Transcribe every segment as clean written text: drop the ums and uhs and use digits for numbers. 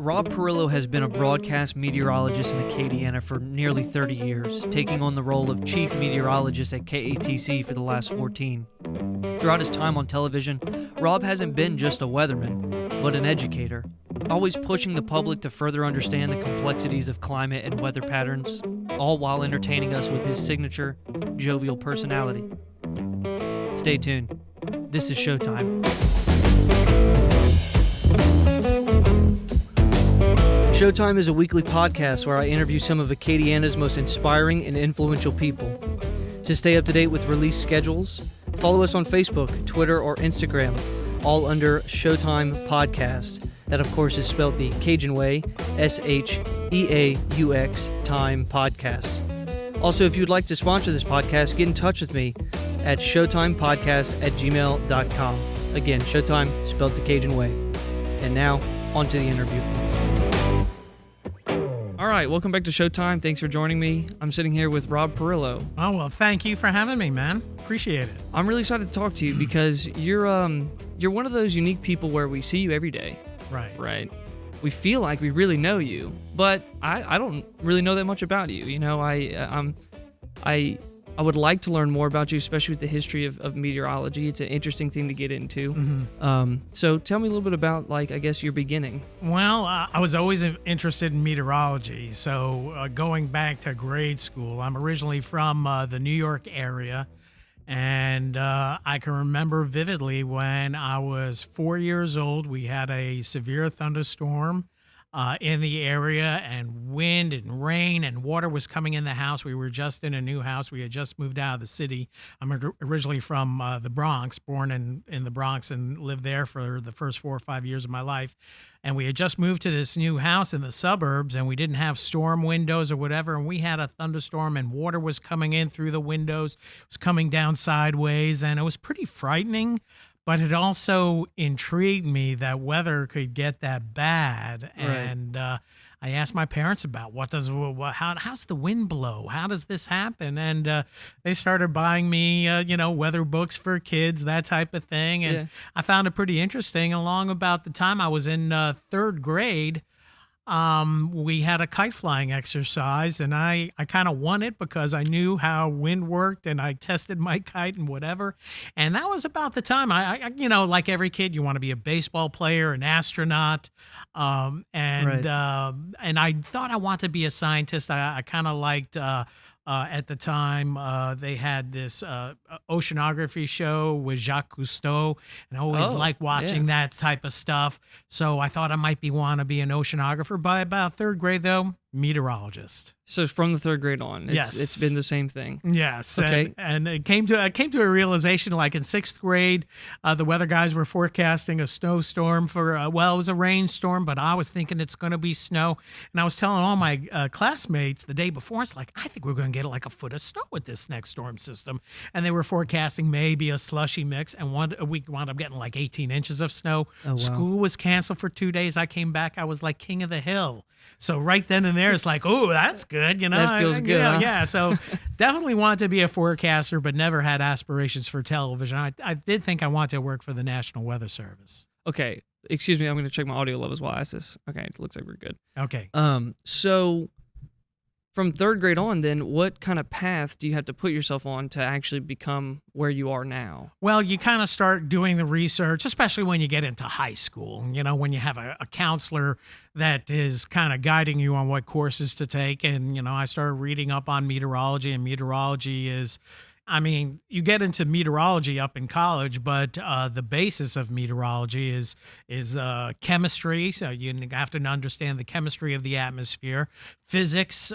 Rob Perillo has been a broadcast meteorologist in Acadiana for nearly 30 years, taking on the role of chief meteorologist at KATC for the last 14. Throughout his time on television, Rob hasn't been just a weatherman, but an educator, always pushing the public to further understand the complexities of climate and weather patterns, all while entertaining us with his signature, jovial personality. Stay tuned. This is Sheauxtime. Sheauxtime is a weekly podcast where I interview some of Acadiana's most inspiring and influential people. To stay up to date with release schedules, follow us on Facebook, Twitter, or Instagram, all under Sheauxtime Podcast. That, of course, is spelled the Cajun way, SHEAUX Time Podcast. Also, if you'd like to sponsor this podcast, get in touch with me at SheauxtimePodcast@gmail.com. Again, Sheauxtime, spelled the Cajun way. And now, on to the interview. All right, welcome back to Sheauxtime. Thanks for joining me. I'm sitting here with Rob Perillo. Oh, well, thank you for having me, man. Appreciate it. I'm really excited to talk to you because you're one of those unique people where we see you every day. Right. We feel like we really know you, but I don't really know that much about you. You know, I would like to learn more about you, especially with the history of meteorology. It's an interesting thing to get into. Mm-hmm. So tell me a little bit about, your beginning. Well, I was always interested in meteorology. So going back to grade school, I'm originally from the New York area. And I can remember vividly when I was 4 years old, we had a severe thunderstorm in the area, and wind and rain and water was coming in the house. We were just in a new house. We had just moved out of the city. I'm originally from the Bronx, born in the Bronx, and lived there for the first 4 or 5 years of my life. And we had just moved to this new house in the suburbs, and we didn't have storm windows or whatever. And we had a thunderstorm, and water was coming in through the windows. It was coming down sideways, and it was pretty frightening. But it also intrigued me that weather could get that bad. Right. And I asked my parents about how's the wind blow? How does this happen? And they started buying me, weather books for kids, that type of thing. And I found it pretty interesting. Along about the time I was in third grade, we had a kite flying exercise, and I kind of won it because I knew how wind worked, and I tested my kite and whatever. And that was about the time I like every kid, you want to be a baseball player, an astronaut. And I thought I wanted to be a scientist. I kind of liked, at the time, they had this oceanography show with Jacques Cousteau, and I always liked watching that type of stuff. So I thought I might want to be an oceanographer. By about third grade, though, meteorologist. So from the third grade on, it's been the same thing. Yes. Okay. And it came to a realization, like in sixth grade, the weather guys were forecasting a snowstorm for, it was a rainstorm, but I was thinking it's going to be snow. And I was telling all my classmates the day before, it's like, I think we're going to get like a foot of snow with this next storm system. And they were forecasting maybe a slushy mix. And a week wound up getting like 18 inches of snow. Oh, wow. School was canceled for 2 days. I came back. I was like king of the hill. So right then and there, it's like, oh, that's good. That feels good. Huh? Yeah. So definitely wanted to be a forecaster, but never had aspirations for television. I did think I wanted to work for the National Weather Service. Okay. Excuse me. I'm going to check my audio levels while I ask this. Okay. It looks like we're good. Okay. So from third grade on, then, what kind of path do you have to put yourself on to actually become where you are now? Well, you kind of start doing the research, especially when you get into high school, when you have a counselor that is kind of guiding you on what courses to take. And, I started reading up on meteorology, and meteorology is, you get into meteorology up in college, but the basis of meteorology is chemistry. So you have to understand the chemistry of the atmosphere, physics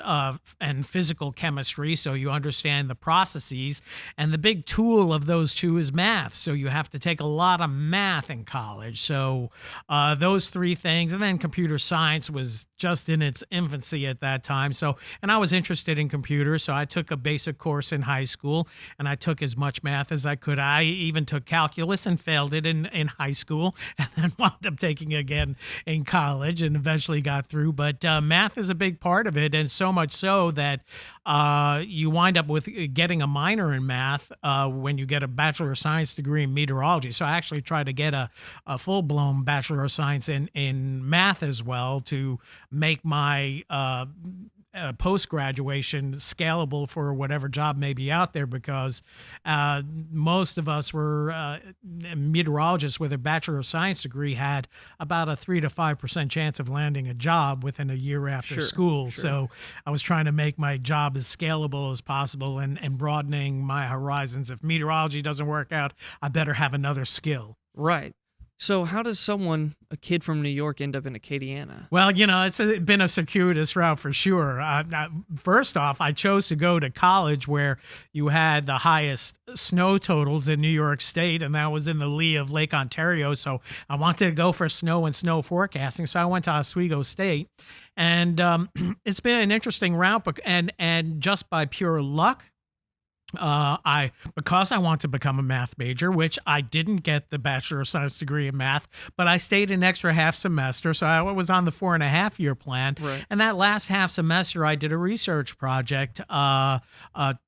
and physical chemistry. So you understand the processes, and the big tool of those two is math. So you have to take a lot of math in college. So those three things, and then computer science was just in its infancy at that time. So, and I was interested in computers, so I took a basic course in high school. and I took as much math as I could. I even took calculus and failed it in high school, and then wound up taking it again in college and eventually got through. But math is a big part of it, and so much so that you wind up with getting a minor in math when you get a Bachelor of Science degree in meteorology. So I actually tried to get a full-blown Bachelor of Science in math as well to make my post-graduation scalable for whatever job may be out there, because most of us were meteorologists with a Bachelor of Science degree had about a 3 to 5% chance of landing a job within a year after school. Sure. So I was trying to make my job as scalable as possible and broadening my horizons. If meteorology doesn't work out, I better have another skill. Right. So how does a kid from New York, end up in Acadiana? Well, it's been a circuitous route for sure. First off, I chose to go to college where you had the highest snow totals in New York State, and that was in the lee of Lake Ontario. So I wanted to go for snow and snow forecasting. So I went to Oswego State, and it's been an interesting route. And just by pure luck, because I want to become a math major, which I didn't get the Bachelor of Science degree in math, but I stayed an extra half semester. So I was on the 4.5-year plan. Right. And that last half semester, I did a research project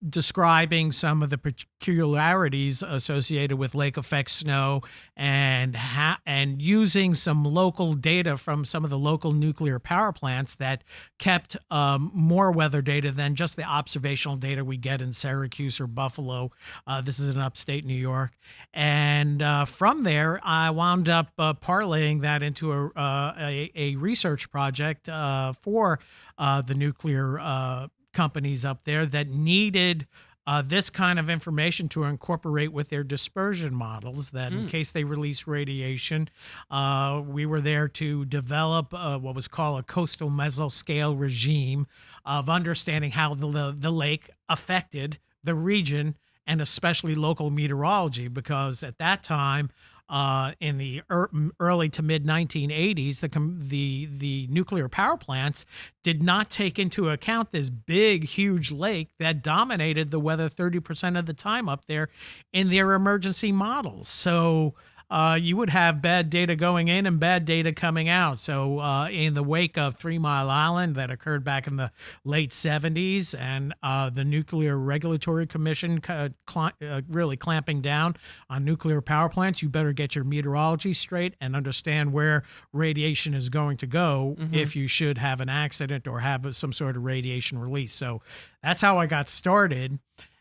describing some of the peculiarities associated with lake effect snow and using some local data from some of the local nuclear power plants that kept more weather data than just the observational data we get in Syracuse or Buffalo. This is in upstate New York. And from there, I wound up parlaying that into a research project for the nuclear companies up there that needed this kind of information to incorporate with their dispersion models, that in case they release radiation, we were there to develop what was called a coastal mesoscale regime of understanding how the lake affected the region and especially local meteorology, because at that time, in the early to mid 1980s, the nuclear power plants did not take into account this big, huge lake that dominated the weather 30% of the time up there in their emergency models. So you would have bad data going in and bad data coming out. So in the wake of 3 Mile Island that occurred back in the late 70s, and the Nuclear Regulatory Commission really clamping down on nuclear power plants, you better get your meteorology straight and understand where radiation is going to go if you should have an accident or have some sort of radiation release. So that's how I got started.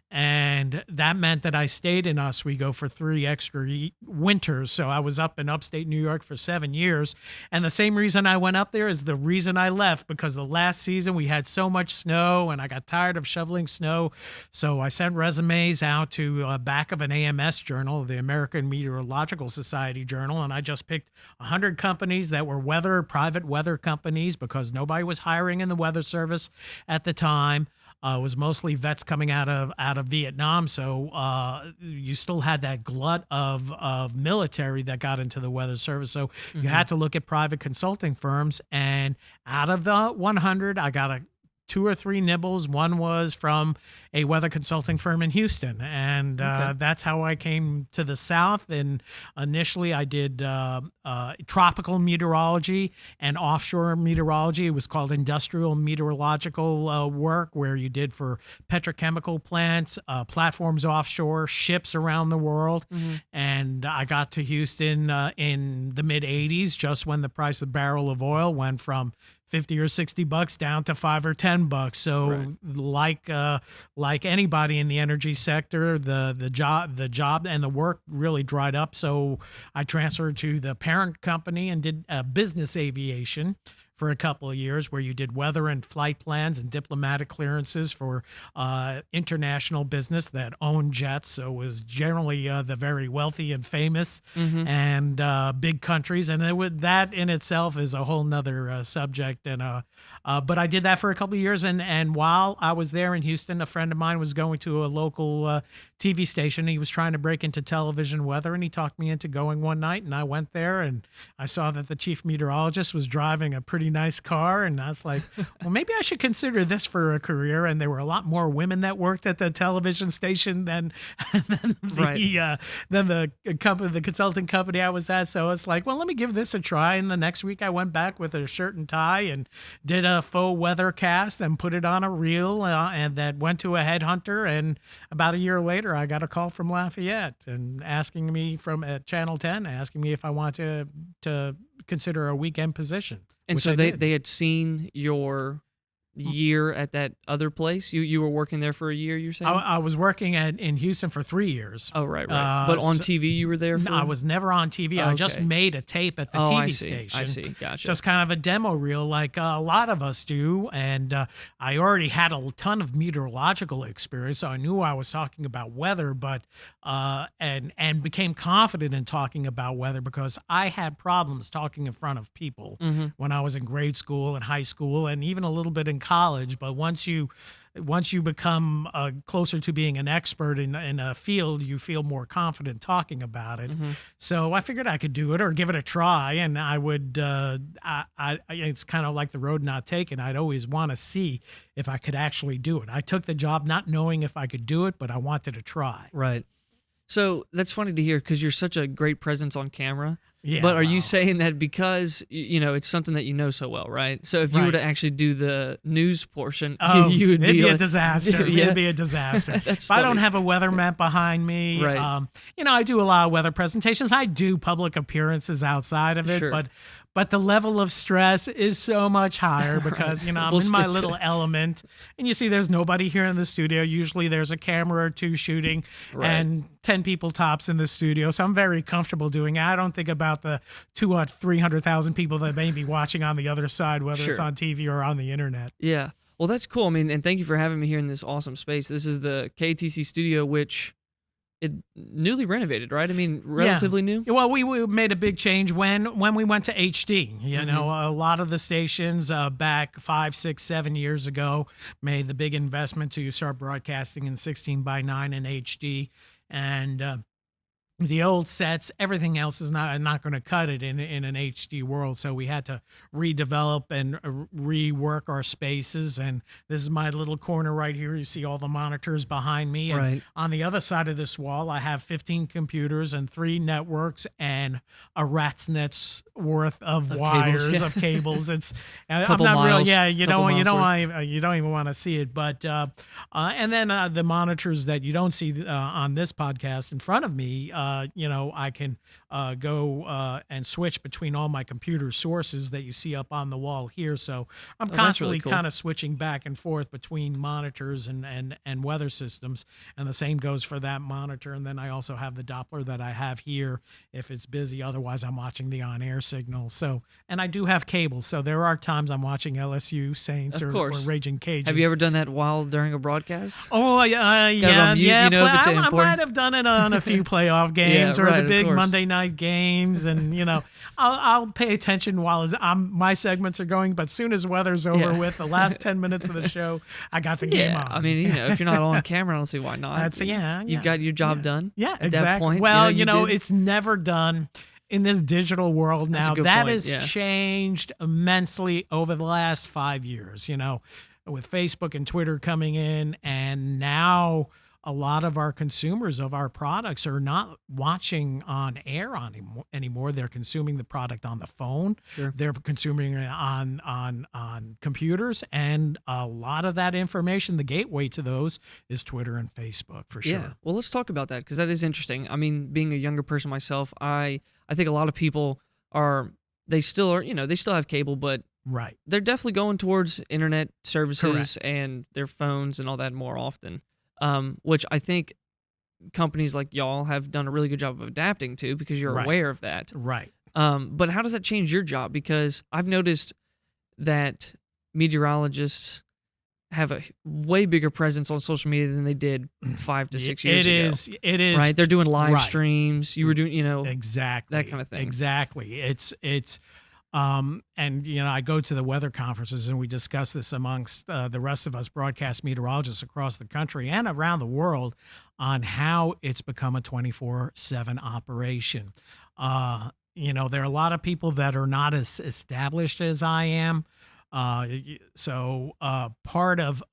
And that meant that I stayed in Oswego for 3 extra winters. So I was up in upstate New York for 7 years. And the same reason I went up there is the reason I left, because the last season we had so much snow and I got tired of shoveling snow. So I sent resumes out to back of an AMS journal, the American Meteorological Society journal. And I just picked 100 companies that were private weather companies, because nobody was hiring in the weather service at the time. It was mostly vets coming out of Vietnam, so you still had that glut of military that got into the weather service. So you had to look at private consulting firms, and out of the 100, I got 2 or 3 nibbles. One was from a weather consulting firm in Houston, and that's how I came to the South. And initially, I did tropical meteorology and offshore meteorology. It was called industrial meteorological work, where you did for petrochemical plants, platforms offshore, ships around the world. And I got to Houston in the mid 80s, just when the price of a barrel of oil went from $50 or $60 down to $5 or $10. So like anybody in the energy sector, the job and the work really dried up. So I transferred to the parent company and did business aviation for a couple of years, where you did weather and flight plans and diplomatic clearances for international business that owned jets. So it was generally the very wealthy and famous and big countries. And that in itself is a whole nother subject. And but I did that for a couple of years. And while I was there in Houston, a friend of mine was going to a local TV station. He was trying to break into television weather, and he talked me into going one night, and I went there, and I saw that the chief meteorologist was driving a pretty nice car, and I was like, well, maybe I should consider this for a career. And there were a lot more women that worked at the television station than the company, the consulting company I was at. So it's like, well, let me give this a try. And the next week I went back with a shirt and tie and did a faux weather cast and put it on a reel, and that went to a headhunter. And about a year later, I got a call from Lafayette and asking me from Channel 10, asking me if I wanted to consider a weekend position. And so they had seen your year at that other place. You were working there for a year, you're saying? I was working in Houston for 3 years. Oh, right. But on TV you were there for? No, I was never on TV. I just made a tape at the TV station. I see. Gotcha. Just kind of a demo reel like a lot of us do. And I already had a ton of meteorological experience, so I knew I was talking about weather, but and became confident in talking about weather because I had problems talking in front of people when I was in grade school and high school and even a little bit in college. But once you become closer to being an expert in a field, you feel more confident talking about it. So I figured I could do it or give it a try, and I would. It's kind of like the road not taken. I'd always want to see if I could actually do it. I took the job not knowing if I could do it, but I wanted to try. Right. So that's funny to hear because you're such a great presence on camera. Yeah, but are you saying that because, it's something that you know so well, right? So if you were to actually do the news portion, you would be a disaster. It'd be a disaster. If I don't have a weather map behind me, right. I do a lot of weather presentations. I do public appearances outside of it, Sure. but the level of stress is so much higher because, I'm in my little element. And you see there's nobody here in the studio. Usually there's a camera or two shooting and 10 people tops in the studio. So I'm very comfortable doing it. I don't think about the 300,000 people that may be watching on the other side, whether it's on TV or on the internet. Yeah. Well, that's cool. I mean, and thank you for having me here in this awesome space. This is the KATC studio, which... it newly renovated, right? I mean, relatively new? Well, we made a big change when we went to HD. A lot of the stations back 5, 6, 7 years ago made the big investment to start broadcasting in 16:9 in HD. And the old sets, everything else is not going to cut it in an HD world. So we had to redevelop and rework our spaces. And this is my little corner right here. You see all the monitors behind me. And on the other side of this wall, I have 15 computers and 3 networks and a rat's net's worth of wires, of cables. It's I'm not real. Yeah, you don't even want to see it. But and then the monitors that you don't see on this podcast in front of me. I can go and switch between all my computer sources that you see up on the wall here. So I'm constantly kind of switching back and forth between monitors and weather systems. And the same goes for that monitor. And then I also have the Doppler that I have here if it's busy. Otherwise, I'm watching the on-air signal. So, and I do have cable. So there are times I'm watching LSU, Saints, or Raging Cajuns. Have you ever done that during a broadcast? Oh, yeah. I might have done it on a few playoff games or the big Monday night games, and I'll pay attention while my segments are going. But soon as weather's over with, the last 10 minutes of the show, I got the game on. I mean, if you're not on camera, I don't see why not. You've got your job done. Yeah, at exactly. That point, well, it's never done in this digital world now. That has changed immensely over the last 5 years. With Facebook and Twitter coming in, and now a lot of our consumers of our products are not watching on air anymore. They're consuming the product on the phone. Sure. They're consuming it on computers, and a lot of that information, the gateway to those is Twitter and Facebook for sure. Yeah. Well, let's talk about that because that is interesting. I mean, being a younger person myself, I think a lot of people they still have cable, but they're definitely going towards internet services and their phones and all that more often. Which I think companies like y'all have done a really good job of adapting to because you're aware of that. Right. But how does that change your job? Because I've noticed that meteorologists have a way bigger presence on social media than they did 5 to 6 years ago. It is. Right. They're doing live streams. You were doing, exactly that kind of thing. Exactly. It's And, I go to the weather conferences and we discuss this amongst the rest of us broadcast meteorologists across the country and around the world on how it's become a 24/7 operation. There are a lot of people that are not as established as I am. So part of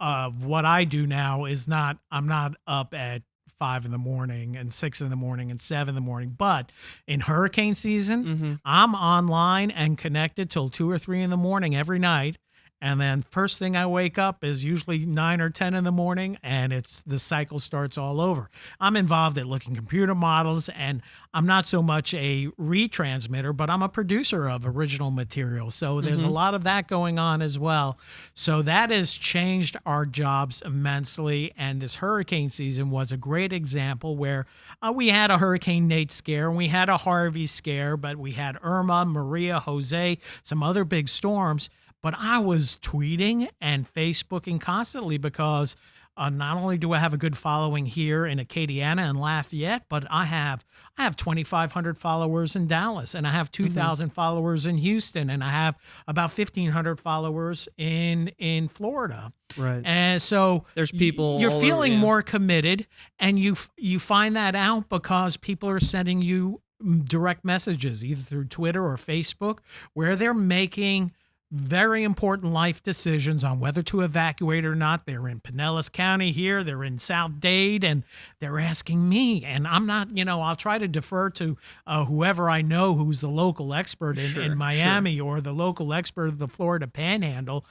what I do now is I'm not up at 5 in the morning and 6 in the morning and 7 in the morning. But in hurricane season, I'm online and connected till 2 or 3 in the morning every night. And then first thing I wake up is usually 9 or 10 in the morning, and the cycle starts all over. I'm involved at looking computer models, and I'm not so much a retransmitter, but I'm a producer of original material. So there's a lot of that going on as well. So that has changed our jobs immensely. And this hurricane season was a great example where we had a Hurricane Nate scare, and we had a Harvey scare, but we had Irma, Maria, Jose, some other big storms. But I was tweeting and Facebooking constantly because not only do I have a good following here in Acadiana and Lafayette, but I have 2,500 followers in Dallas, and I have 2,000 followers in Houston, and I have about 1,500 followers in Florida. Right. And so there's people. You're feeling more committed, and you find that out because people are sending you direct messages either through Twitter or Facebook where they're making very important life decisions on whether to evacuate or not. They're in Pinellas County here. They're in South Dade, and they're asking me. And I'm not, I'll try to defer to whoever I know who's the local expert in Miami or the local expert of the Florida Panhandle.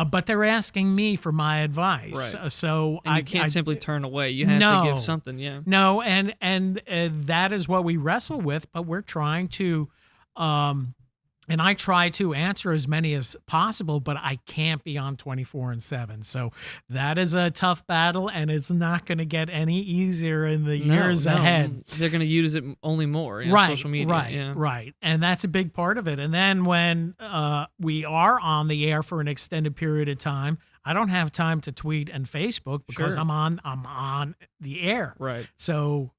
But they're asking me for my advice. Right. So and you can't simply turn away. You have to give something. Yeah. No, and that is what we wrestle with. But we're trying to. And I try to answer as many as possible, but I can't be on 24/7. So that is a tough battle, and it's not going to get any easier in the years ahead. They're going to use it only more in social media. Right. And that's a big part of it. And then when we are on the air for an extended period of time, I don't have time to tweet and Facebook because I'm on the air. Right. So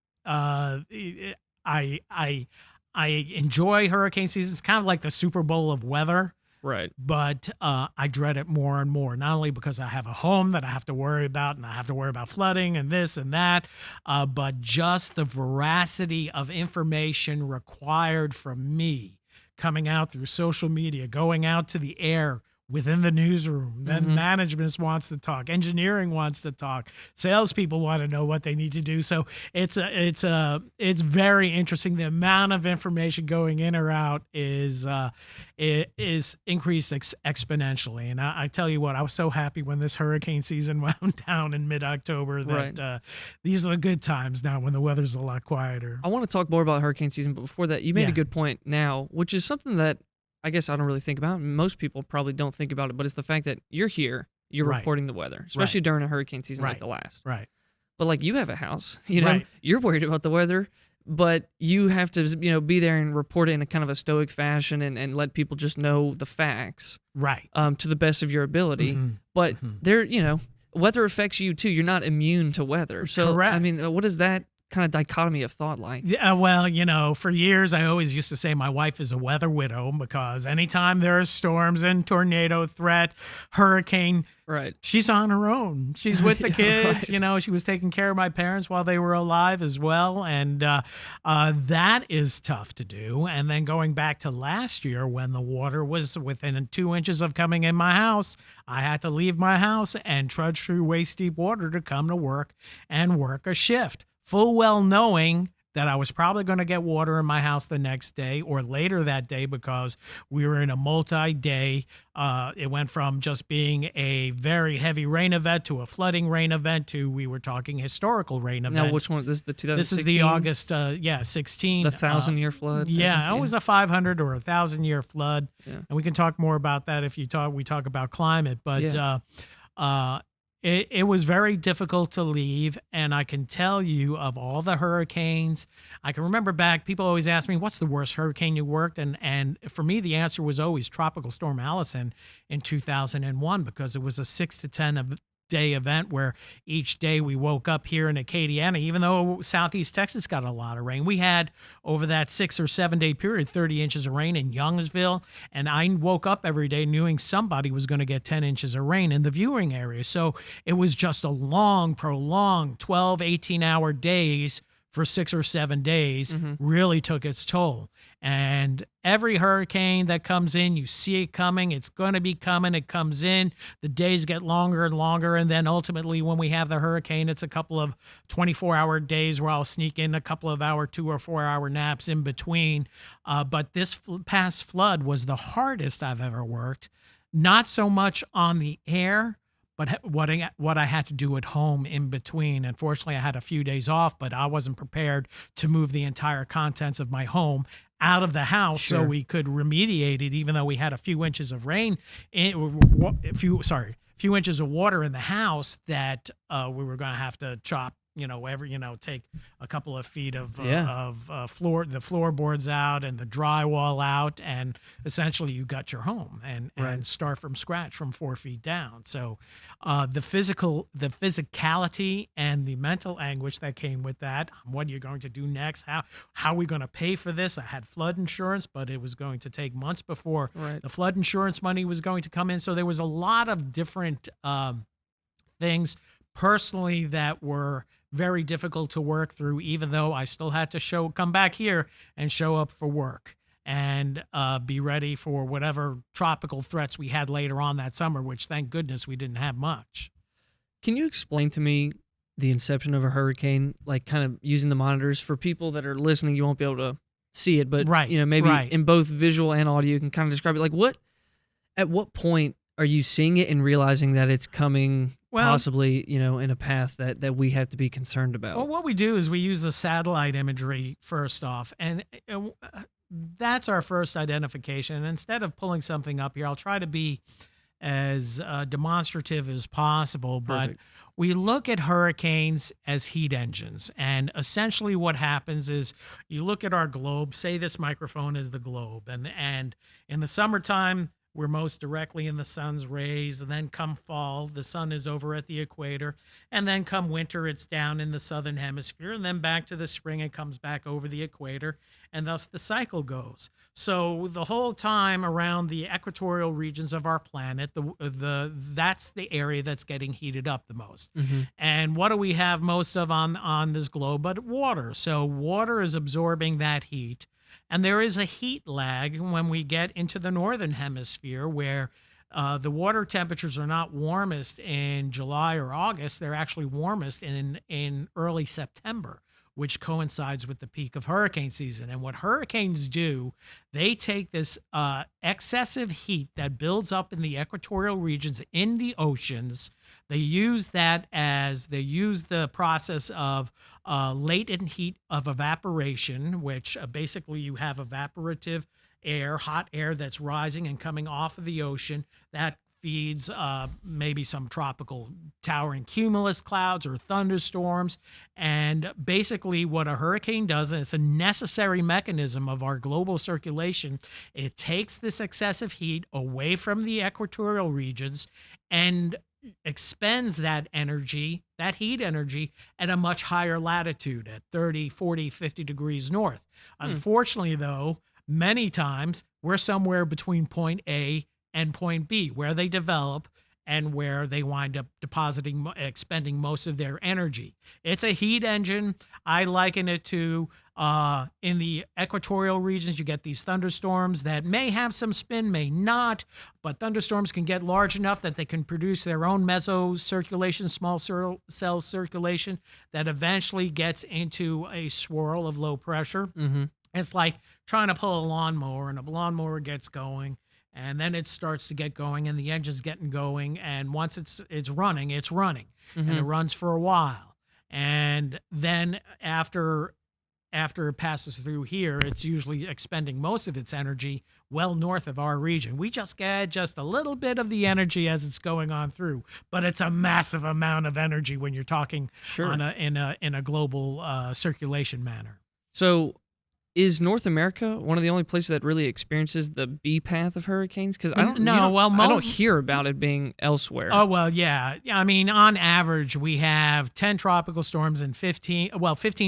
I enjoy hurricane season. It's kind of like the Super Bowl of weather. Right. But I dread it more and more, not only because I have a home that I have to worry about and I have to worry about flooding and this and that, but just the veracity of information required from me coming out through social media, going out to the air within the newsroom. Then management wants to talk, engineering wants to talk, salespeople want to know what they need to do. So it's very interesting. The amount of information going in or out is increased exponentially. And I tell you what, I was so happy when this hurricane season wound down in mid-October that these are the good times now when the weather's a lot quieter. I want to talk more about hurricane season, but before that, you made a good point now, which is something that I guess I don't really think about. Most people probably don't think about it, but it's the fact that you're here, you're reporting the weather, especially during a hurricane season like the last. Right. But like you have a house, you're worried about the weather, but you have to, be there and report it in a kind of a stoic fashion and let people just know the facts. Right. To the best of your ability. But there, weather affects you too. You're not immune to weather. So, correct. I mean, what is that kind of dichotomy of thought like? Yeah, well, for years I always used to say my wife is a weather widow because anytime there are storms and tornado threat, hurricane, she's on her own. She's with the kids. She was taking care of my parents while they were alive as well. And that is tough to do. And then going back to last year when the water was within 2 inches of coming in my house, I had to leave my house and trudge through waist-deep water to come to work and work a shift, full well knowing that I was probably going to get water in my house the next day or later that day because we were in a multi-day. It went from just being a very heavy rain event to a flooding rain event to we were talking historical rain event. Now, which one? This is the 2016? This is the August, 16. The 1,000-year flood? Yeah, it was a 500 or 1,000-year flood. Yeah. And we can talk more about that if we talk about climate. But It was very difficult to leave, and I can tell you of all the hurricanes, I can remember back, people always ask me, what's the worst hurricane you worked? And for me, the answer was always Tropical Storm Allison in 2001 because it was a 6 to 10 day event where each day we woke up here in Acadiana, even though Southeast Texas got a lot of rain, we had over that 6 or 7 day period 30 inches of rain in Youngsville, and I woke up every day knowing somebody was going to get 10 inches of rain in the viewing area. So it was just a long, prolonged 12, 18-hour days for 6 or 7 days. Really took its toll. And every hurricane that comes in, you see it coming. It's going to be coming. It comes in. The days get longer and longer. And then ultimately, when we have the hurricane, it's a couple of 24-hour days where I'll sneak in a couple of 2 or 4 hour naps in between. But this past flood was the hardest I've ever worked. Not so much on the air, but what I had to do at home in between. Unfortunately, I had a few days off, but I wasn't prepared to move the entire contents of my home out of the house so we could remediate it, even though we had a few inches of rain, a few inches of water in the house that we were going to have to chop, take a couple of feet of the floorboards out and the drywall out, and essentially you got your home and start from scratch from 4 feet down. So the physicality and the mental anguish that came with that. What are you going to do next? How are we going to pay for this? I had flood insurance, but it was going to take months before the flood insurance money was going to come in. So there was a lot of different things personally that were very difficult to work through, even though I still had to come back here and show up for work and be ready for whatever tropical threats we had later on that summer, which thank goodness we didn't have much. Can you explain to me the inception of a hurricane, like kind of using the monitors? For people that are listening, you won't be able to see it, but maybe in both visual and audio, you can kind of describe it. Like at what point are you seeing it and realizing that it's coming possibly, in a path that we have to be concerned about? Well, what we do is we use the satellite imagery first off, and that's our first identification. And instead of pulling something up here, I'll try to be as demonstrative as possible. But we look at hurricanes as heat engines. And essentially what happens is you look at our globe, say this microphone is the globe. And in the summertime, we're most directly in the sun's rays, and then come fall, the sun is over at the equator, and then come winter, it's down in the southern hemisphere, and then back to the spring, it comes back over the equator, and thus the cycle goes. So the whole time around the equatorial regions of our planet, that's the area that's getting heated up the most. And what do we have most of on this globe but water? So water is absorbing that heat. And there is a heat lag when we get into the northern hemisphere where the water temperatures are not warmest in July or August. They're actually warmest in early September, which coincides with the peak of hurricane season. And what hurricanes do, they take this excessive heat that builds up in the equatorial regions in the oceans. They use the process of latent heat of evaporation, which basically you have evaporative air, hot air that's rising and coming off of the ocean that feeds maybe some tropical towering cumulus clouds or thunderstorms. And basically what a hurricane does, and it's a necessary mechanism of our global circulation, it takes this excessive heat away from the equatorial regions and expends that energy, that heat energy, at a much higher latitude at 30, 40, 50 degrees north. Unfortunately, though, many times we're somewhere between point A and point B, where they develop and where they wind up expending most of their energy. It's a heat engine. I liken it to in the equatorial regions, you get these thunderstorms that may have some spin, may not, but thunderstorms can get large enough that they can produce their own mesocirculation, small cell circulation, that eventually gets into a swirl of low pressure. It's like trying to pull a lawnmower, and a lawnmower gets going, and then it starts to get going, and the engine's getting going, and once it's running, and it runs for a while. And then after it passes through here, it's usually expending most of its energy well north of our region. We just get just a little bit of the energy as it's going on through, but it's a massive amount of energy when you're talking in a global circulation manner. So is North America one of the only places that really experiences the B path of hurricanes? Because I don't hear about it being elsewhere. Oh, well, yeah. I mean, on average, we have 10 tropical storms and 15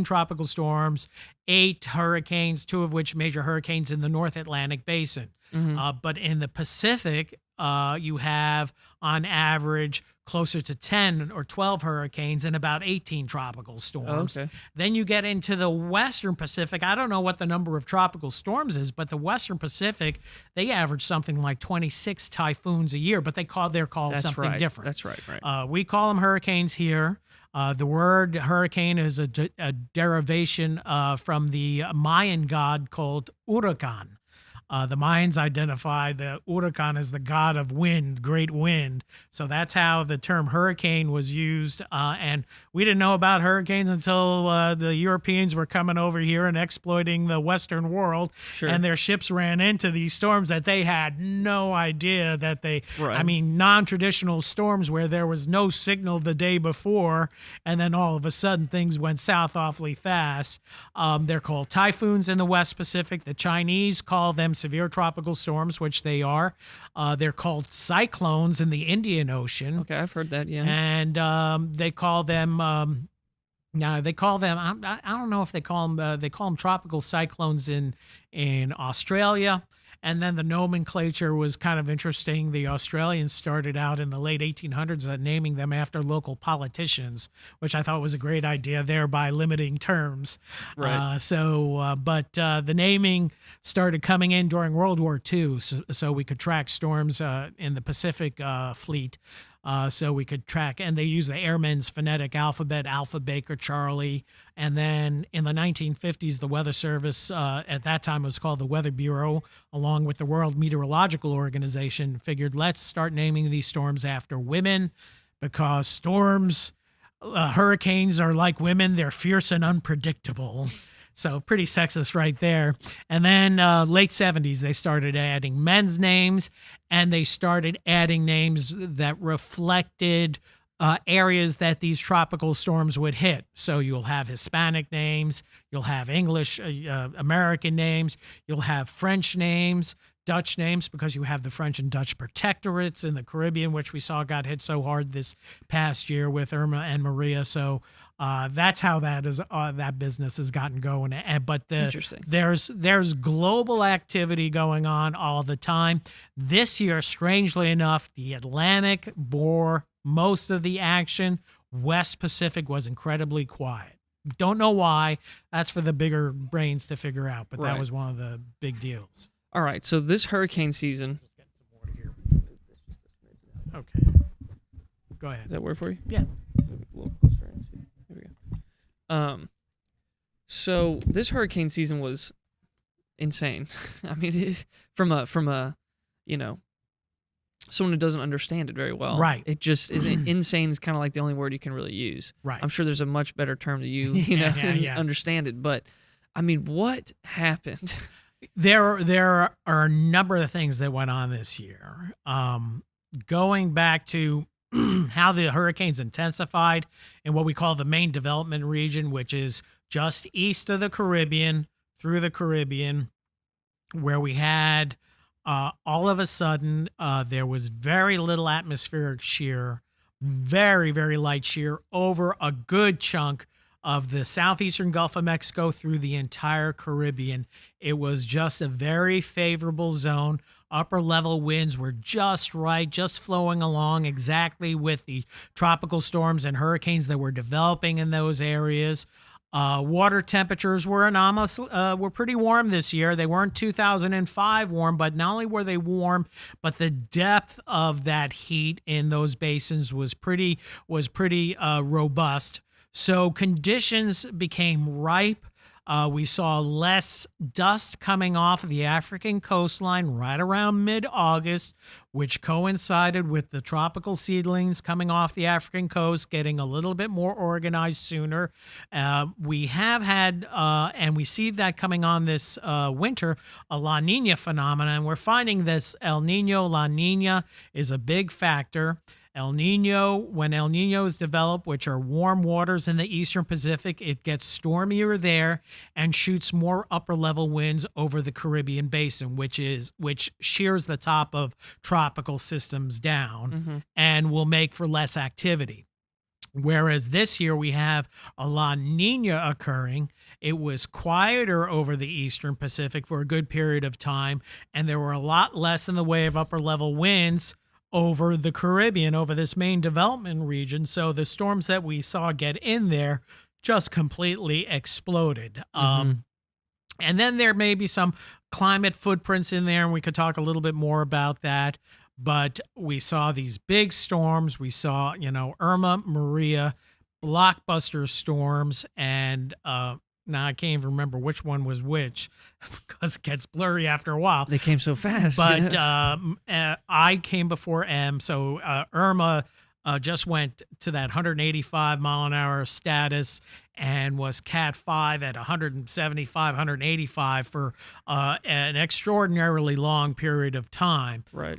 tropical storms, 8 hurricanes, 2 of which major hurricanes in the North Atlantic basin. But in the Pacific, you have on average closer to 10 or 12 hurricanes and about 18 tropical storms. Okay. Then you get into the Western Pacific. I don't know what the number of tropical storms is, but the Western Pacific, they average something like 26 typhoons a year, but they're called That's something right. different. That's right. We call them hurricanes here. The word hurricane is a derivation from the Mayan god called Huracan. The Mayans identify the Huracan as the god of wind, great wind. So that's how the term hurricane was used. And we didn't know about hurricanes until the Europeans were coming over here and exploiting the Western world. Sure. And their ships ran into these storms that they had no idea that Right. I mean, non-traditional storms where there was no signal the day before. And then all of a sudden things went south awfully fast. They're called typhoons in the West Pacific. The Chinese call them severe tropical storms, which they are. They're called cyclones in the Indian Ocean. Okay, I've heard that, yeah. And they call them, I don't know if they call them tropical cyclones in Australia. And then the nomenclature was kind of interesting. The Australians started out in the late 1800s naming them after local politicians, which I thought was a great idea, thereby limiting terms. Right. But the naming started coming in during World War II, so we could track storms in the Pacific Fleet. So we could track, and they use the airmen's phonetic alphabet, Alpha, Baker, Charlie. And then in the 1950s, the Weather Service, at that time was called the Weather Bureau, along with the World Meteorological Organization, figured let's start naming these storms after women, because hurricanes are like women, they're fierce and unpredictable. So pretty sexist right there. And then late 70s, they started adding men's names, and they started adding names that reflected areas that these tropical storms would hit. So you'll have Hispanic names, you'll have English, American names, you'll have French names, Dutch names, because you have the French and Dutch protectorates in the Caribbean, which we saw got hit so hard this past year with Irma and Maria. So that's how that business has gotten going. But Interesting. There's global activity going on all the time. This year, strangely enough, the Atlantic bore most of the action. West Pacific was incredibly quiet. Don't know why. That's for the bigger brains to figure out. But Right. that was one of the big deals. All right, so this hurricane season. Okay. Go ahead. Does that work for you? Yeah. A little closer. There we go. So this hurricane season was insane. I mean, from a someone who doesn't understand it very well. Right. It just is insane. Is kind of like the only word you can really use. Right. I'm sure there's a much better term to you, Yeah. understand it. But I mean, what happened? There are a number of things that went on this year. Going back to how the hurricanes intensified in what we call the main development region, which is just east of the Caribbean, through the Caribbean, where we had all of a sudden there was very little atmospheric shear, very, very light shear over a good chunk of the southeastern Gulf of Mexico through the entire Caribbean. It was just a very favorable zone. Upper level winds were just right, just flowing along exactly with the tropical storms and hurricanes that were developing in those areas. Water temperatures were pretty warm this year. They weren't 2005 warm, but not only were they warm, but the depth of that heat in those basins was pretty robust. So conditions became ripe. We saw less dust coming off of the African coastline right around mid-August, which coincided with the tropical seedlings coming off the African coast, getting a little bit more organized sooner. We have had, and we see that coming on this winter, a La Nina phenomenon. We're finding this El Nino, La Nina is a big factor. El Nino, when El Ninos develop, which are warm waters in the eastern Pacific, it gets stormier there and shoots more upper level winds over the Caribbean basin, which shears the top of tropical systems down and will make for less activity. Whereas this year we have a La Nina occurring. It was quieter over the eastern Pacific for a good period of time, and there were a lot less in the way of upper level winds over the Caribbean, over this main development region. So the storms that we saw get in there just completely exploded. And then there may be some climate footprints in there, and we could talk a little bit more about that. But we saw these big storms. We saw, Irma, Maria, blockbuster storms, and now I can't even remember which one was which because it gets blurry after a while. They came so fast. But I came before M. So Irma just went to that 185 mile an hour status and was Cat 5 at 175, 185 for an extraordinarily long period of time. Right.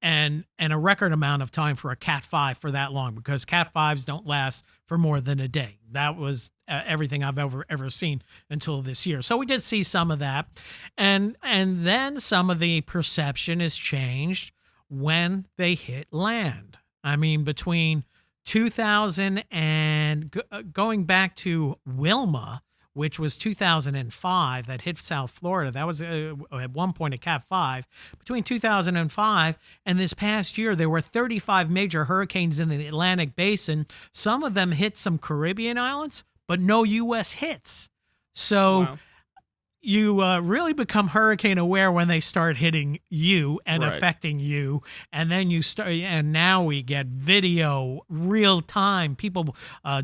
And a record amount of time for a Cat 5 for that long, because Cat 5s don't last for more than a day. That was everything I've ever seen until this year. So we did see some of that. And then some of the perception is changed when they hit land. I mean, between 2000 and going back to Wilma, which was 2005, that hit South Florida. That was at one point a Cat 5. Between 2005 and this past year, there were 35 major hurricanes in the Atlantic Basin. Some of them hit some Caribbean islands, but no U.S. hits. So Wow. You really become hurricane aware when they start hitting you and Right. affecting you. And then and now we get video, real time, people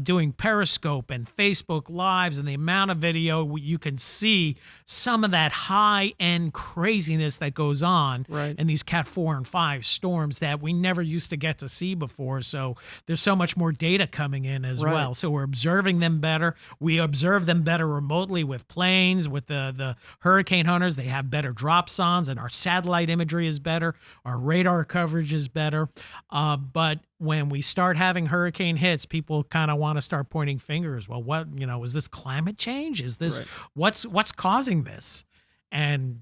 doing Periscope and Facebook Lives, and the amount of video you can see some of that high end craziness that goes on Right. in these Cat 4 and 5 storms that we never used to get to see before. So there's so much more data coming in as Right. well. So we're observing them better. We observe them better remotely with planes, with the hurricane hunters. They have better drop zones, and our satellite imagery is better. Our radar coverage is better. But when we start having hurricane hits, people kind of want to start pointing fingers. Well, is this climate change? Is this Right. what's causing this? And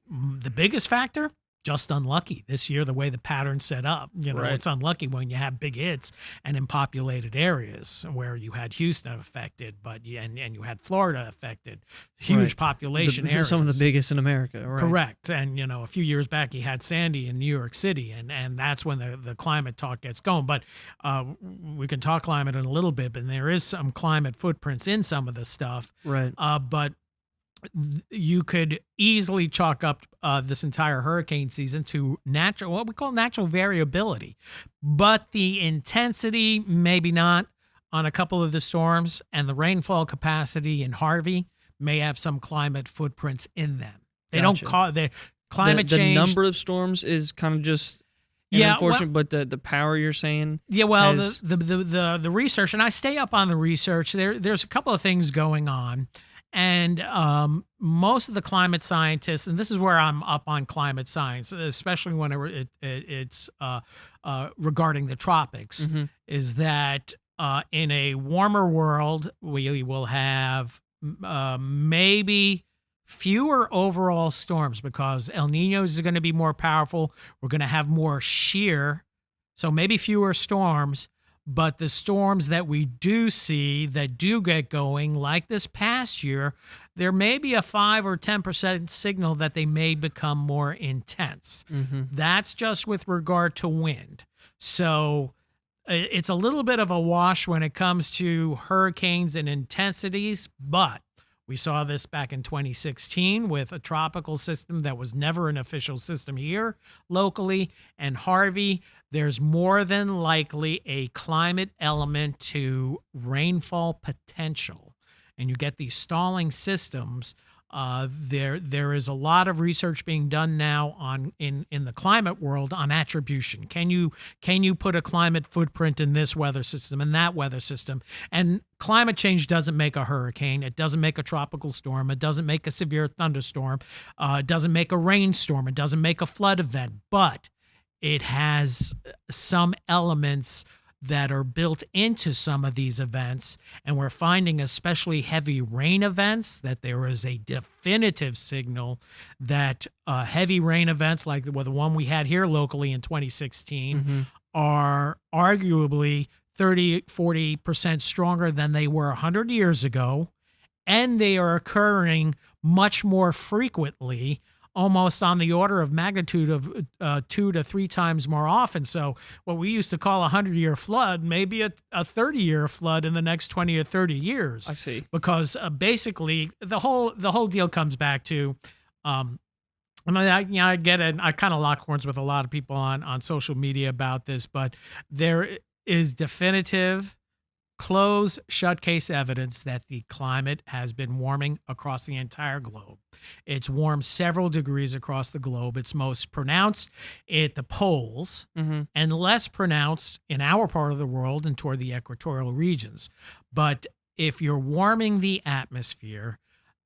the biggest factor, just unlucky this year, the way the pattern's set up. Right. It's unlucky when you have big hits and in populated areas where you had Houston affected, and you had Florida affected, huge Right. population areas. Some of the biggest in America. Right. Correct. And, a few years back, you had Sandy in New York City, and that's when the climate talk gets going. But we can talk climate in a little bit, but there is some climate footprints in some of the stuff. Right. But you could easily chalk up this entire hurricane season to what we call natural variability. But the intensity, maybe not on a couple of the storms, and the rainfall capacity in Harvey may have some climate footprints in them. They Gotcha. don't call the climate the change. number of storms is kind of just unfortunate, but the power you're saying. Yeah, well, has- the research, and I stay up on the research. There's a couple of things going on. And most of the climate scientists, and this is where I'm up on climate science, especially when it's regarding the tropics, is that in a warmer world, we will have maybe fewer overall storms because El Niños are going to be more powerful. We're going to have more shear, so maybe fewer storms. But the storms that we do see that do get going, like this past year, there may be a 5 or 10% signal that they may become more intense. That's just with regard to wind. So it's a little bit of a wash when it comes to hurricanes and intensities, but we saw this back in 2016 with a tropical system that was never an official system here locally. And Harvey, there's more than likely a climate element to rainfall potential. And you get these stalling systems. There is a lot of research being done now in the climate world on attribution. Can you put a climate footprint in this weather system and that weather system? And climate change doesn't make a hurricane. It doesn't make a tropical storm. It doesn't make a severe thunderstorm. It doesn't make a rainstorm. It doesn't make a flood event. But it has some elements that are built into some of these events, and we're finding especially heavy rain events that there is a definitive signal that heavy rain events like the one we had here locally in 2016 are arguably 30-40% stronger than they were 100 years ago, and they are occurring much more frequently, almost on the order of magnitude of 2 to 3 times more often. So what we used to call a 100-year flood, maybe a 30-year flood in the next 20 or 30 years. I see. Because basically the whole deal comes back to, and I get it. I kind of lock horns with a lot of people on social media about this, but there is definitive closed shut case evidence that the climate has been warming across the entire globe. It's warmed several degrees across the globe. It's most pronounced at the poles and less pronounced in our part of the world and toward the equatorial regions. But if you're warming the atmosphere,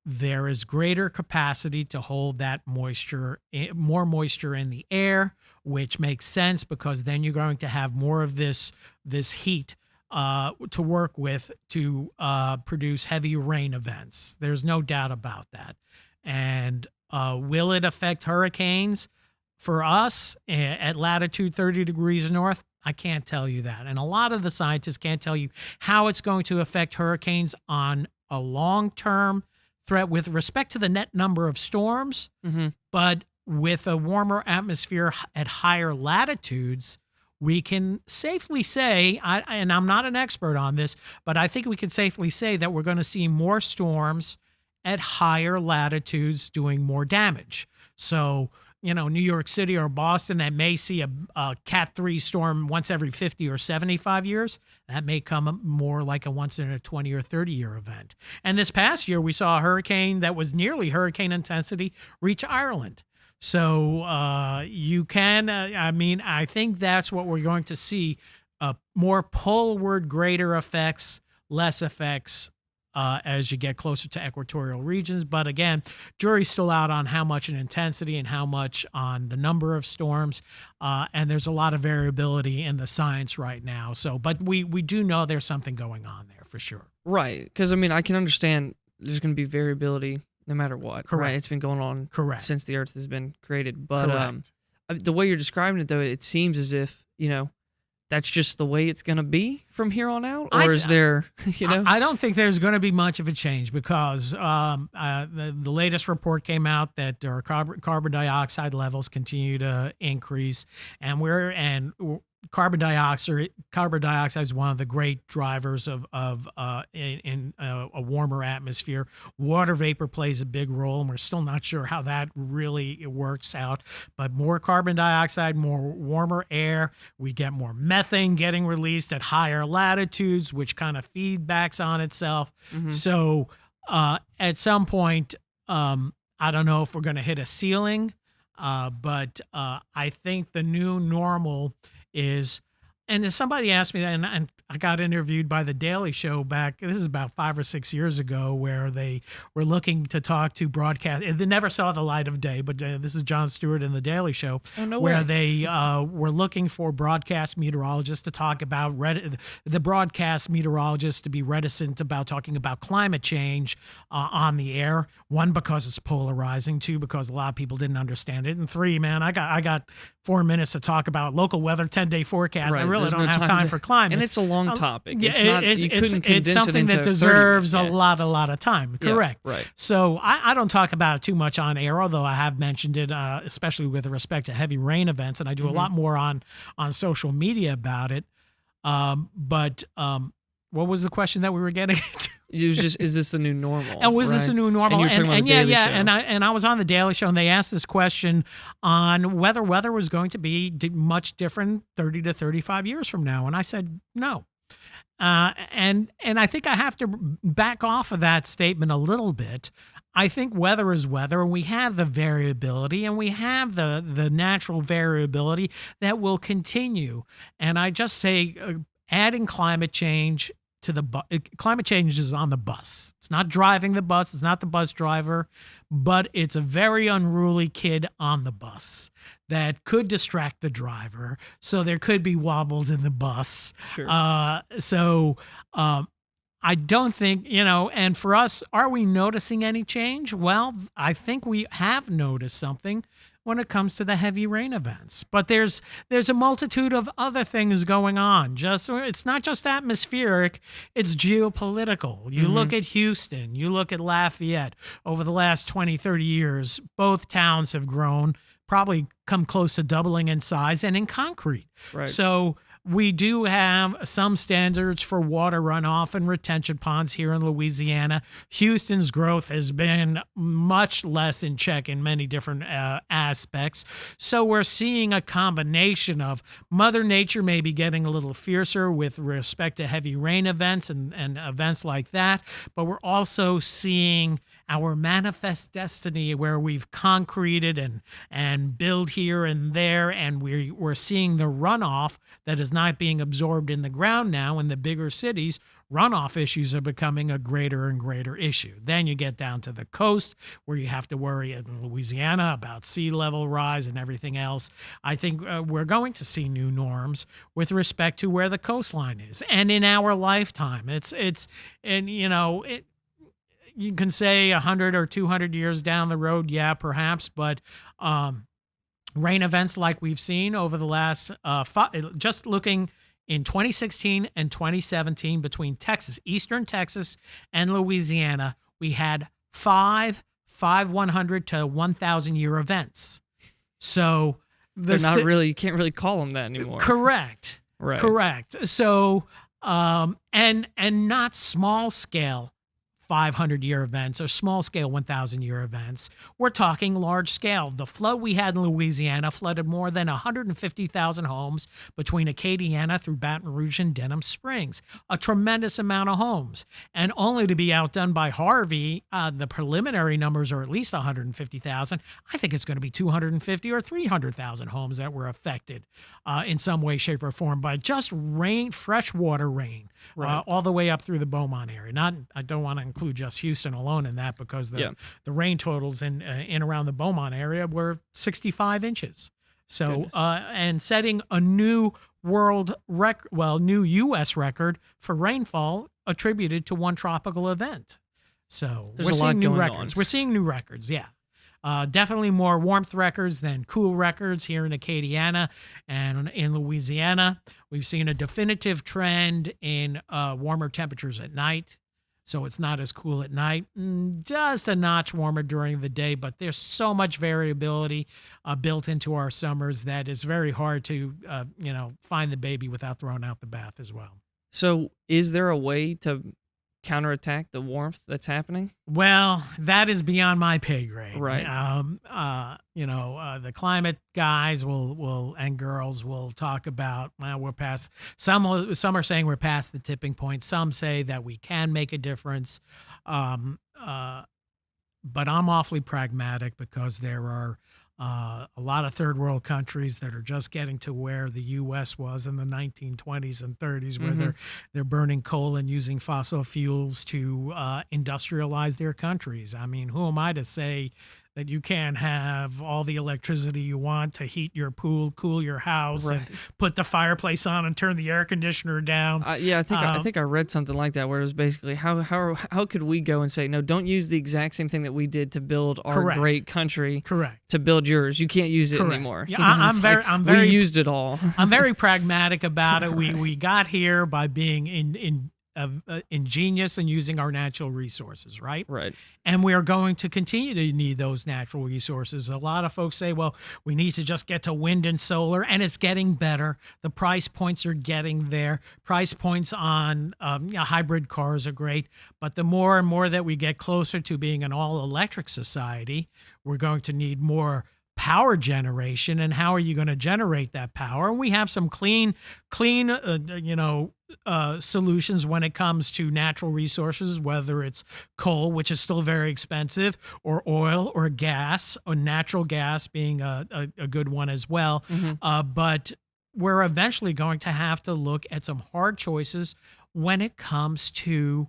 there is greater capacity to hold that moisture, more moisture in the air, which makes sense because then you're going to have more of this heat to work with to produce heavy rain events. There's no doubt about that. And will it affect hurricanes? For us, at latitude 30 degrees north, I can't tell you that. And a lot of the scientists can't tell you how it's going to affect hurricanes on a long-term threat with respect to the net number of storms. But with a warmer atmosphere at higher latitudes, we can safely say, and I'm not an expert on this, but I think we can safely say that we're going to see more storms at higher latitudes doing more damage. So, New York City or Boston that may see a Cat 3 storm once every 50 or 75 years, that may come more like a once in a 20 or 30 year event. And this past year, we saw a hurricane that was nearly hurricane intensity reach Ireland. So you can, I think that's what we're going to see, more poleward, greater effects, less effects as you get closer to equatorial regions. But again, jury's still out on how much in intensity and how much on the number of storms. And there's a lot of variability in the science right now. So, but we do know there's something going on there for sure. Right. Because, I can understand there's going to be variability no matter what. Correct. Right? It's been going on since the Earth has been created. But the way you're describing it, though, it seems as if, that's just the way it's going to be from here on out? Or is there, I don't think there's going to be much of a change because the latest report came out that our carbon dioxide levels continue to increase, and carbon dioxide is one of the great drivers of in a warmer atmosphere. Water vapor plays a big role, and we're still not sure how that really works out. But more carbon dioxide, more warmer air, we get more methane getting released at higher latitudes, which kind of feedbacks on itself. So at some point, I don't know if we're going to hit a ceiling, but I think the new normal is, and as somebody asked me that, and I got interviewed by The Daily Show back, this is about 5 or 6 years ago, where they were looking to talk to broadcast. They never saw the light of day, but this is Jon Stewart and The Daily Show, where they were looking for broadcast meteorologists to talk about, the broadcast meteorologists to be reticent about talking about climate change on the air. One, because it's polarizing. Two, because a lot of people didn't understand it. And three, man, I got 4 minutes to talk about local weather, 10-day forecast. Right. I really There's don't have time for climate. And it's a long topic. Yeah, it's not, you couldn't condense it's something it into that deserves 30 a lot of time. Correct. Yeah, right. So I don't talk about it too much on air, although I have mentioned it, especially with respect to heavy rain events, and I do a lot more on social media about it. But what was the question that we were getting to? It was just, is this the new normal? And was this a new normal? And you were talking about the Daily Show. And I was on the Daily Show, and they asked this question on whether weather was going to be much different 30 to 35 years from now, and I said no. And I think I have to back off of that statement a little bit. I think weather is weather, and we have the variability, and we have the natural variability that will continue. And I just say adding climate change to the bus. Climate change is on the bus. It's not driving the bus. It's not the bus driver, but it's a very unruly kid on the bus that could distract the driver. So there could be wobbles in the bus. Sure. I don't think, and for us, are we noticing any change? Well, I think we have noticed something when it comes to the heavy rain events. But there's a multitude of other things going on. It's not just atmospheric, it's geopolitical. You look at Houston, you look at Lafayette. Over the last 20, 30 years, both towns have grown, probably come close to doubling in size and in concrete. Right. So we do have some standards for water runoff and retention ponds here in Louisiana. Houston's growth has been much less in check in many different aspects. So we're seeing a combination of Mother Nature maybe getting a little fiercer with respect to heavy rain events and events like that. But we're also seeing our manifest destiny where we've concreted and built here and there, and we're seeing the runoff that is not being absorbed in the ground now in the bigger cities. Runoff issues are becoming a greater and greater issue. Then you get down to the coast where you have to worry in Louisiana about sea level rise and everything else. I think we're going to see new norms with respect to where the coastline is. And in our lifetime, you can say 100 or 200 years down the road, yeah, perhaps, but rain events like we've seen over the last, just looking in 2016 and 2017 between Texas, eastern Texas and Louisiana, we had five 100 to 1,000 year events. So they're not really, you can't really call them that anymore. Correct. Right. Correct. So, and not small scale 500-year events or small-scale 1,000-year events. We're talking large-scale. The flood we had in Louisiana flooded more than 150,000 homes between Acadiana through Baton Rouge and Denham Springs. A tremendous amount of homes. And only to be outdone by Harvey, the preliminary numbers are at least 150,000. I think it's going to be 250 or 300,000 homes that were affected in some way, shape, or form by just rain, freshwater rain, right, all the way up through the Beaumont area. I don't want to include just Houston alone in that because the rain totals in around the Beaumont area were 65 inches. So and setting a new new U.S. record for rainfall attributed to one tropical event. So we're seeing new records. We're seeing new records, yeah. Definitely more warmth records than cool records here in Acadiana and in Louisiana. We've seen a definitive trend in warmer temperatures at night. So it's not as cool at night, just a notch warmer during the day, but there's so much variability built into our summers that it's very hard to, find the baby without throwing out the bath as well. So is there a way to counterattack the warmth that's happening? Well, that is beyond my pay grade. Right. The climate guys will and girls will talk about, well, we're past, some are saying we're past the tipping point. Some say that we can make a difference. But I'm awfully pragmatic because there are a lot of third world countries that are just getting to where the U.S. was in the 1920s and 30s, where they're burning coal and using fossil fuels to industrialize their countries. I mean, who am I to say that you can't have all the electricity you want to heat your pool, cool your house, and put the fireplace on and turn the air conditioner down? I think I read something like that where it was basically how could we go and say, no, don't use the exact same thing that we did to build our great country. Correct. To build yours. You can't use it anymore. Yeah, we used it all. I'm very pragmatic about it. We got here by being ingenious and using our natural resources, right? Right. And we are going to continue to need those natural resources. A lot of folks say, well, we need to just get to wind and solar, and it's getting better. The price points are getting there. Price points on hybrid cars are great, but the more and more that we get closer to being an all-electric society, we're going to need more power generation. And how are you going to generate that power? And we have some clean solutions when it comes to natural resources, whether it's coal, which is still very expensive, or oil or gas, or natural gas being a good one as well. But we're eventually going to have to look at some hard choices when it comes to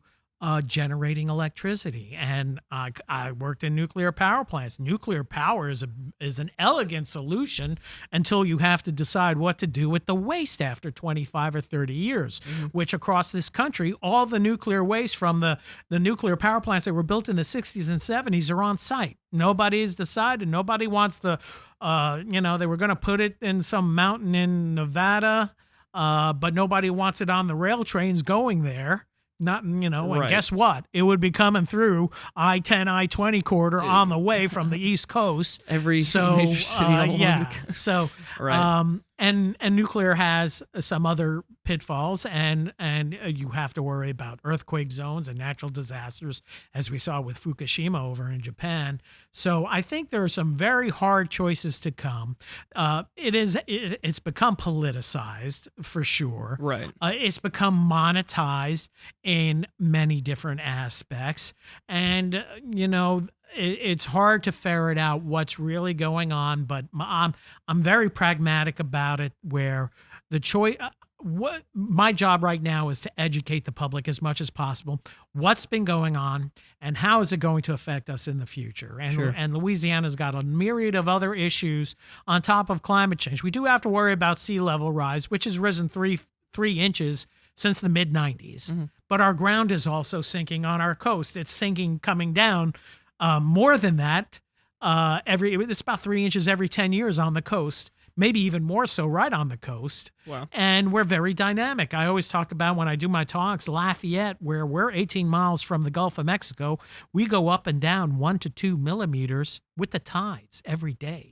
generating electricity. And I worked in nuclear power plants. Nuclear power is an elegant solution until you have to decide what to do with the waste after 25 or 30 years, which across this country, all the nuclear waste from the nuclear power plants that were built in the 60s and 70s are on site. Nobody has decided. Nobody wants they were going to put it in some mountain in Nevada, but nobody wants it on the rail trains going there. And guess what? It would be coming through I-10, I-20 corridor on the way from the East Coast. Every major city all along the coast. So, right. And nuclear has some other pitfalls, and you have to worry about earthquake zones and natural disasters, as we saw with Fukushima over in Japan. So I think there are some very hard choices to come. It's become politicized for sure. Right. It's become monetized in many different aspects, and it's hard to ferret out what's really going on, but I'm very pragmatic about it, where the choice, what my job right now is to educate the public as much as possible, what's been going on and how is it going to affect us in the future. And, Sure. and Louisiana's got a myriad of other issues on top of climate change. We do have to worry about sea level rise, which has risen three inches since the mid 90s, but our ground is also sinking on our coast. It's sinking, coming down. More than that, it's about 3 inches every 10 years on the coast, maybe even more so right on the coast. Wow. And we're very dynamic. I always talk about, when I do my talks, Lafayette, where we're 18 miles from the Gulf of Mexico, we go up and down 1 to 2 millimeters with the tides every day.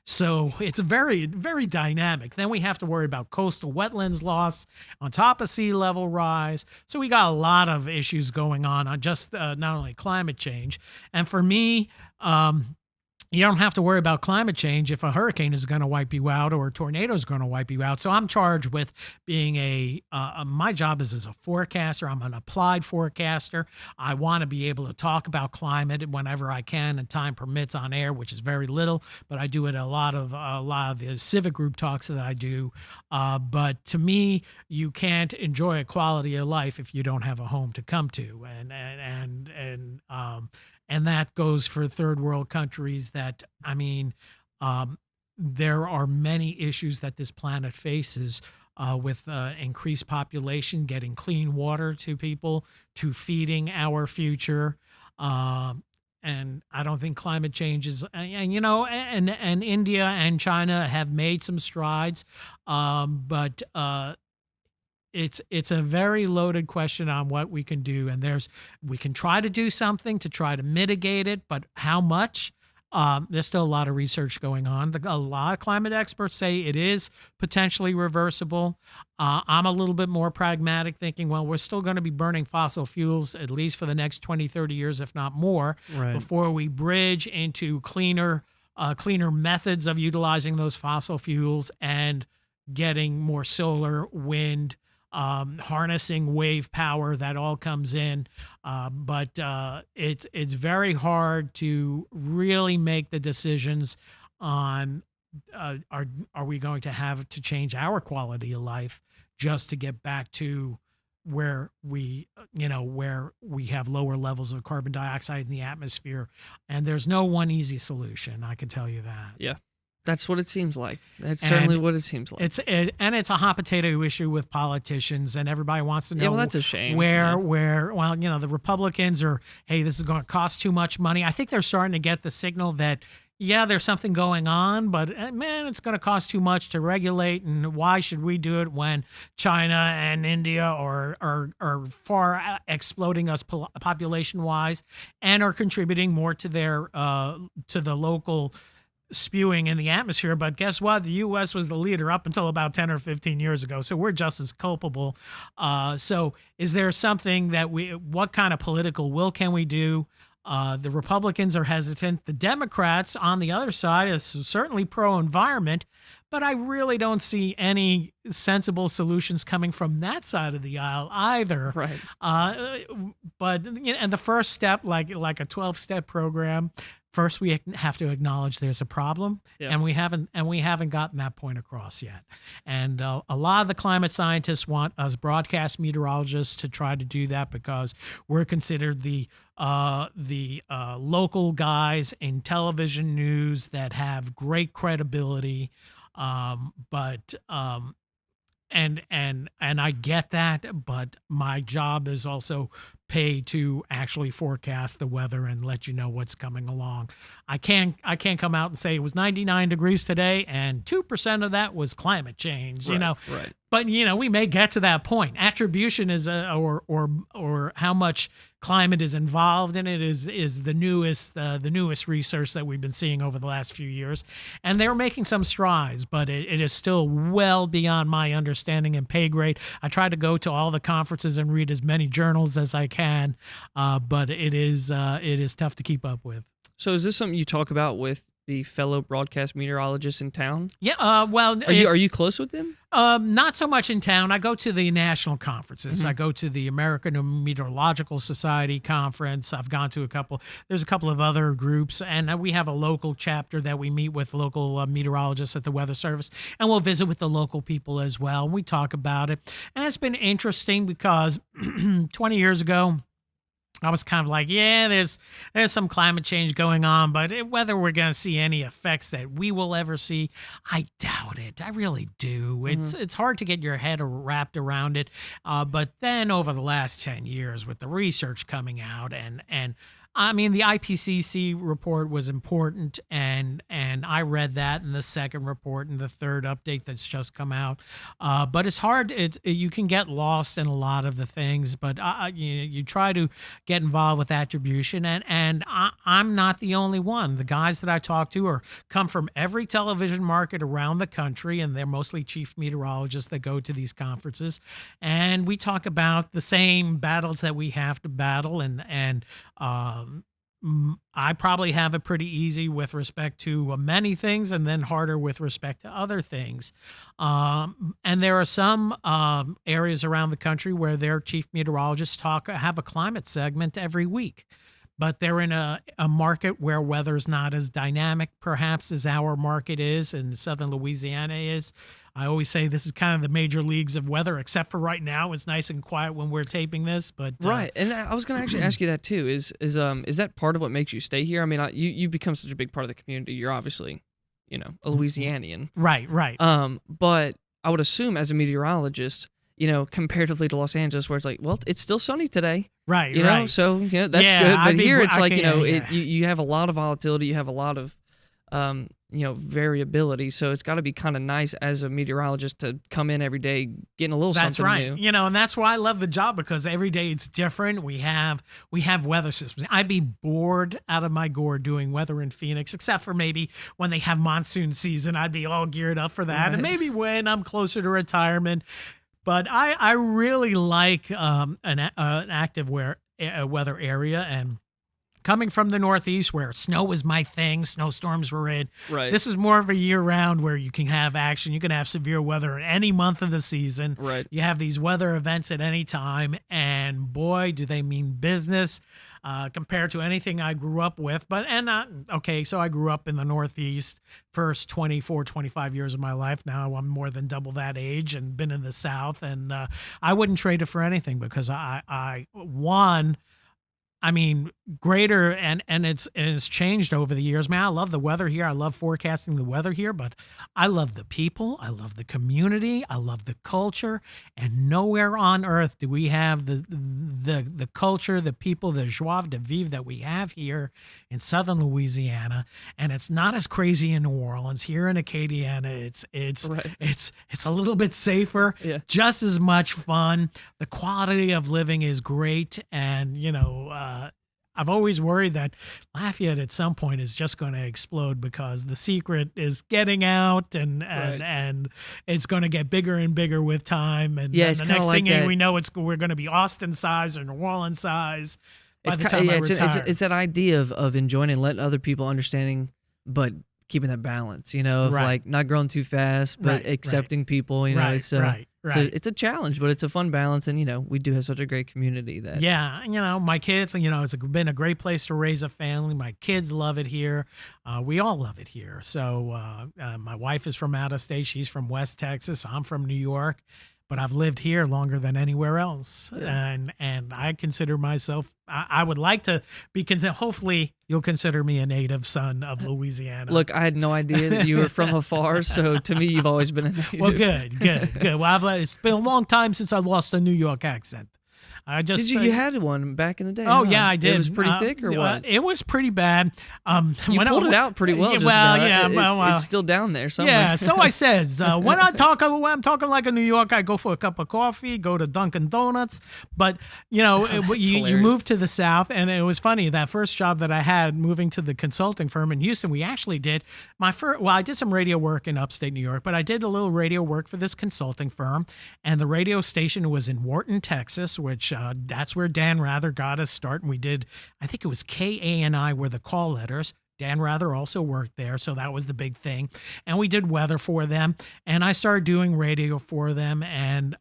So it's very, very dynamic. Then we have to worry about coastal wetlands loss on top of sea level rise. So we got a lot of issues going on just not only climate change. And for me, you don't have to worry about climate change if a hurricane is going to wipe you out or a tornado is going to wipe you out. So I'm charged with being my job is as a forecaster. I'm an applied forecaster. I want to be able to talk about climate whenever I can and time permits on air, which is very little, but I do it a lot of the civic group talks that I do. But to me, you can't enjoy a quality of life if you don't have a home to come to. And that goes for third world countries that, there are many issues that this planet faces with increased population, getting clean water to people, to feeding our future. And I don't think climate change is, and India and China have made some strides, but it's a very loaded question on what we can do. And we can try to do something to try to mitigate it, but how much? There's still a lot of research going on. A lot of climate experts say it is potentially reversible. I'm a little bit more pragmatic, thinking, well, we're still going to be burning fossil fuels at least for the next 20, 30 years, if not more, Right. before we bridge into cleaner methods of utilizing those fossil fuels and getting more solar, wind, harnessing wave power. That all comes in, but it's very hard to really make the decisions on are we going to have to change our quality of life just to get back to where we have lower levels of carbon dioxide in the atmosphere. And there's no one easy solution, I can tell you that. Yeah. That's what it seems like. That's certainly what it seems like. It's a hot potato issue with politicians, and everybody wants to know. Yeah, well, that's a shame. The Republicans are, hey, this is going to cost too much money. I think they're starting to get the signal that, yeah, there's something going on, but man, it's going to cost too much to regulate, and why should we do it when China and India are far exploding us population-wise and are contributing more to their to the local spewing in the atmosphere. But guess what? The U.S. was the leader up until about 10 or 15 years ago. So we're just as culpable. So is there something what kind of political will can we do? The Republicans are hesitant. The Democrats on the other side is certainly pro-environment, but I really don't see any sensible solutions coming from that side of the aisle either. Right. And the first step, like a 12-step program, first we have to acknowledge there's a problem, and we haven't gotten that point across yet. And a lot of the climate scientists want us broadcast meteorologists to try to do that because we're considered the local guys in television news that have great credibility. And I get that, but my job is also paid to actually forecast the weather and let you know what's coming along. I can't come out and say it was 99 degrees today and 2% of that was climate change, you know. Right. But we may get to that point. Attribution is or how much climate is involved in it is the newest research that we've been seeing over the last few years, and they're making some strides, but it is still well beyond my understanding and pay grade. I try to go to all the conferences and read as many journals as I can, but it is tough to keep up with. So is this something you talk about with the fellow broadcast meteorologists in town? Yeah. Well, are you close with them? Not so much in town. I go to the national conferences. I go to the American Meteorological Society conference. I've gone to there's a couple of other groups, and we have a local chapter that we meet with local meteorologists at the Weather Service, and we'll visit with the local people as well. We talk about it, and it's been interesting because 20 years ago, I was kind of like, yeah, there's some climate change going on, but whether we're going to see any effects that we will ever see, I doubt it. I really do. It's hard to get your head wrapped around it. But then over the last 10 years with the research coming out and I mean, the IPCC report was important, and I read that in the second report and the third update that's just come out. But it's hard. You can get lost in a lot of the things, but you try to get involved with attribution, and I'm not the only one. The guys that I talk to come from every television market around the country, and they're mostly chief meteorologists that go to these conferences, and we talk about the same battles that we have to battle, and I probably have it pretty easy with respect to many things and then harder with respect to other things. And there are some areas around the country where their chief meteorologists have a climate segment every week. But they're in a market where weather is not as dynamic, perhaps, as our market is and southern Louisiana is. I always say this is kind of the major leagues of weather, except for right now. It's nice and quiet when we're taping this. But right, and I was going to actually ask you that too. Is that part of what makes you stay here? I mean, you've become such a big part of the community. You're obviously, a Louisianian. Right. But I would assume as a meteorologist, comparatively to Los Angeles, where it's like, well, it's still sunny today. Right. So that's good. But here it's like, you have a lot of volatility. You have a lot of, variability. So it's got to be kind of nice as a meteorologist to come in every day getting a little something new. That's right. And that's why I love the job, because every day it's different. We have weather systems. I'd be bored out of my gourd doing weather in Phoenix, except for maybe when they have monsoon season. I'd be all geared up for that. Right. And maybe when I'm closer to retirement. But I really like an active weather area, and coming from the Northeast where snow is my thing, snowstorms were in. Right. This is more of a year-round where you can have action. You can have severe weather in any month of the season. Right. You have these weather events at any time, and boy, do they mean business compared to anything I grew up with. So I grew up in the Northeast first 24, 25 years of my life. Now I'm more than double that age and been in the South, and I wouldn't trade it for anything, because greater, and it's changed over the years. Man, I love the weather here. I love forecasting the weather here, but I love the people. I love the community. I love the culture. And nowhere on earth do we have the culture, the people, the joie de vivre that we have here in southern Louisiana. And it's not as crazy in New Orleans. Here in Acadiana, it's a little bit safer, just as much fun. The quality of living is great, and I've always worried that Lafayette at some point is just going to explode, because the secret is getting out, and it's going to get bigger and bigger with time. And the next thing we know, we're going to be Austin size or New Orleans size by the time I retire. It's that idea of enjoying and letting other people understanding, but keeping that balance, like not growing too fast, but accepting people. Right. It's a challenge, but it's a fun balance. And, we do have such a great community that. Yeah. My kids, it's been a great place to raise a family. My kids love it here. We all love it here. So my wife is from out of state. She's from West Texas. I'm from New York. But I've lived here longer than anywhere else. Yeah. And I consider myself, I would like to be, hopefully you'll consider me a native son of Louisiana. Look, I had no idea that you were from afar. So to me, you've always been a native. Well, good. Well, it's been a long time since I lost a New York accent. Did you had one back in the day? Oh, huh? yeah, I did. It was pretty thick or what? It was pretty bad. You pulled it out pretty well just now. It's still down there somewhere. Yeah, so I says, when I'm talking like a New York, I go for a cup of coffee, go to Dunkin' Donuts. But, you move to the South, and it was funny. That first job that I had moving to the consulting firm in Houston, we actually did I did some radio work in upstate New York, but I did a little radio work for this consulting firm. And the radio station was in Wharton, Texas, which that's where Dan Rather got us start. And we did, I think it was KANI were the call letters. Dan Rather also worked there, so that was the big thing. And we did weather for them. And I started doing radio for them. And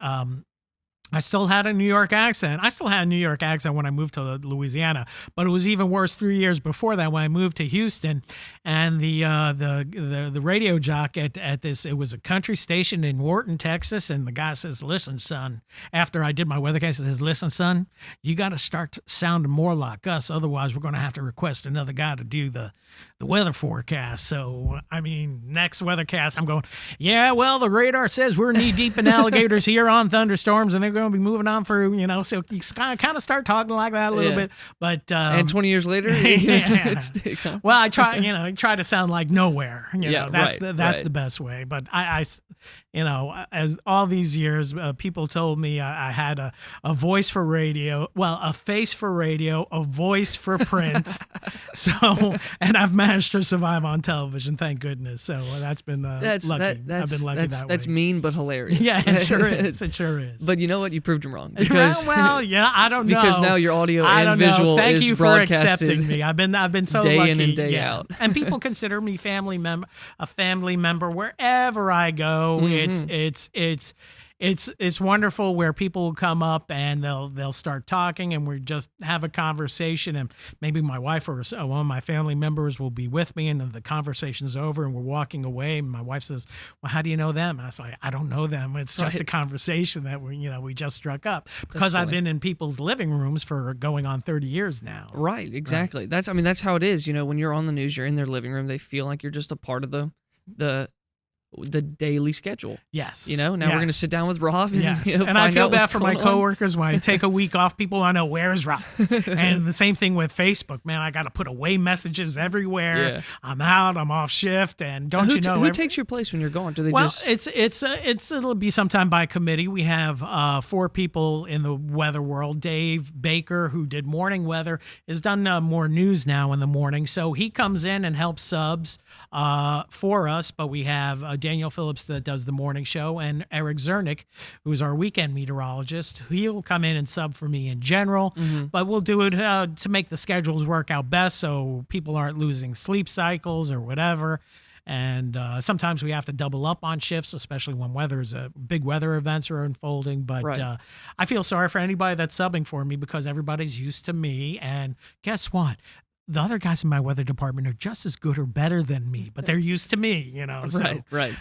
I still had a New York accent. I still had a New York accent when I moved to Louisiana, but it was even worse 3 years before that when I moved to Houston. And the radio jock at this, it was a country station in Wharton, Texas, and the guy says, "Listen, son," after I did my weathercast, he says, "Listen, son, you got to start sounding more like us. Otherwise, we're going to have to request another guy to do the weather forecast." So, next weathercast, I'm going, yeah, well, the radar says we're knee deep in alligators here on thunderstorms, and they're going to be moving on through, so you kind of start talking like that a little bit. But and 20 years later, it sticks. Huh? Well, I try to sound like nowhere. That's right. the best way. But I as all these years, people told me I had a voice for radio, a face for radio, a voice for print. And I've managed to survive on television, thank goodness. So that's been lucky. I've been lucky that way. That's mean but hilarious. Yeah, it sure is. It sure is. But you know what? You proved him wrong. Because I don't know. Because now your audio and visual Thank is you for broadcasted accepting me. I've been so day lucky. in and day out. And people consider me a family member wherever I go. Mm-hmm. It's wonderful where people will come up and they'll start talking and we just have a conversation, and maybe my wife or one of my family members will be with me and the conversation's over and we're walking away and my wife says, "Well, how do you know them?" And I was like, "I don't know them. It's just a conversation that we just struck up," because I've been in people's living rooms for going on 30 years now. Right, exactly. Right. That's how it is. When you're on the news, you're in their living room, they feel like you're just a part of the daily schedule. Yes. Now we're going to sit down with Rob. And, yes. And I feel bad for my coworkers when I take a week off. People want to know, where's Rob? And the same thing with Facebook. Man, I got to put away messages everywhere. Yeah. I'm out. I'm off shift. And who takes your place when you're gone? Do they it'll be sometime by committee. We have 4 people in the weather world. Dave Baker, who did morning weather, has done more news now in the morning. So he comes in and helps subs for us. But we have Daniel Phillips that does the morning show, and Eric Zernick, who's our weekend meteorologist. He'll come in and sub for me in general, but we'll do it to make the schedules work out best so people aren't losing sleep cycles or whatever. And sometimes we have to double up on shifts, especially when big weather events are unfolding. But right. I feel sorry for anybody that's subbing for me because everybody's used to me. And guess what? The other guys in my weather department are just as good or better than me, but they're used to me, So, right.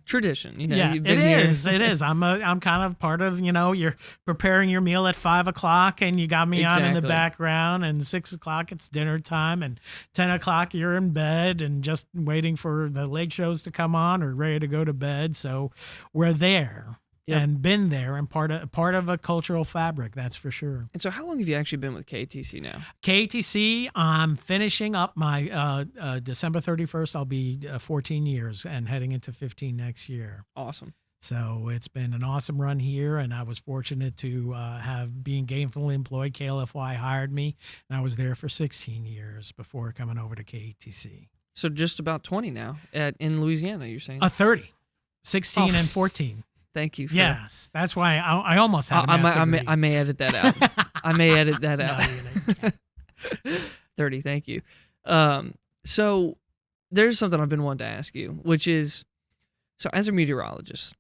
Tradition, Yeah, you've been it is. I'm kind of part of, you're preparing your meal at 5:00 and you got me on in the background, and 6:00 it's dinner time, and 10:00 you're in bed and just waiting for the late shows to come on or ready to go to bed. So we're there. Yep. And been there and part of a cultural fabric, that's for sure. And so how long have you actually been with KATC now? KATC, I'm finishing up my December 31st. I'll be 14 years and heading into 15 next year. Awesome. So it's been an awesome run here, and I was fortunate to being gainfully employed. KLFY hired me, and I was there for 16 years before coming over to KATC. So just about 20 now in Louisiana, you're saying? 30, 16 and 14. Thank you. Yes, that's why I almost had I may edit that out. I may edit that out. No, 30, thank you. So there's something I've been wanting to ask you, which is, so as a meteorologist,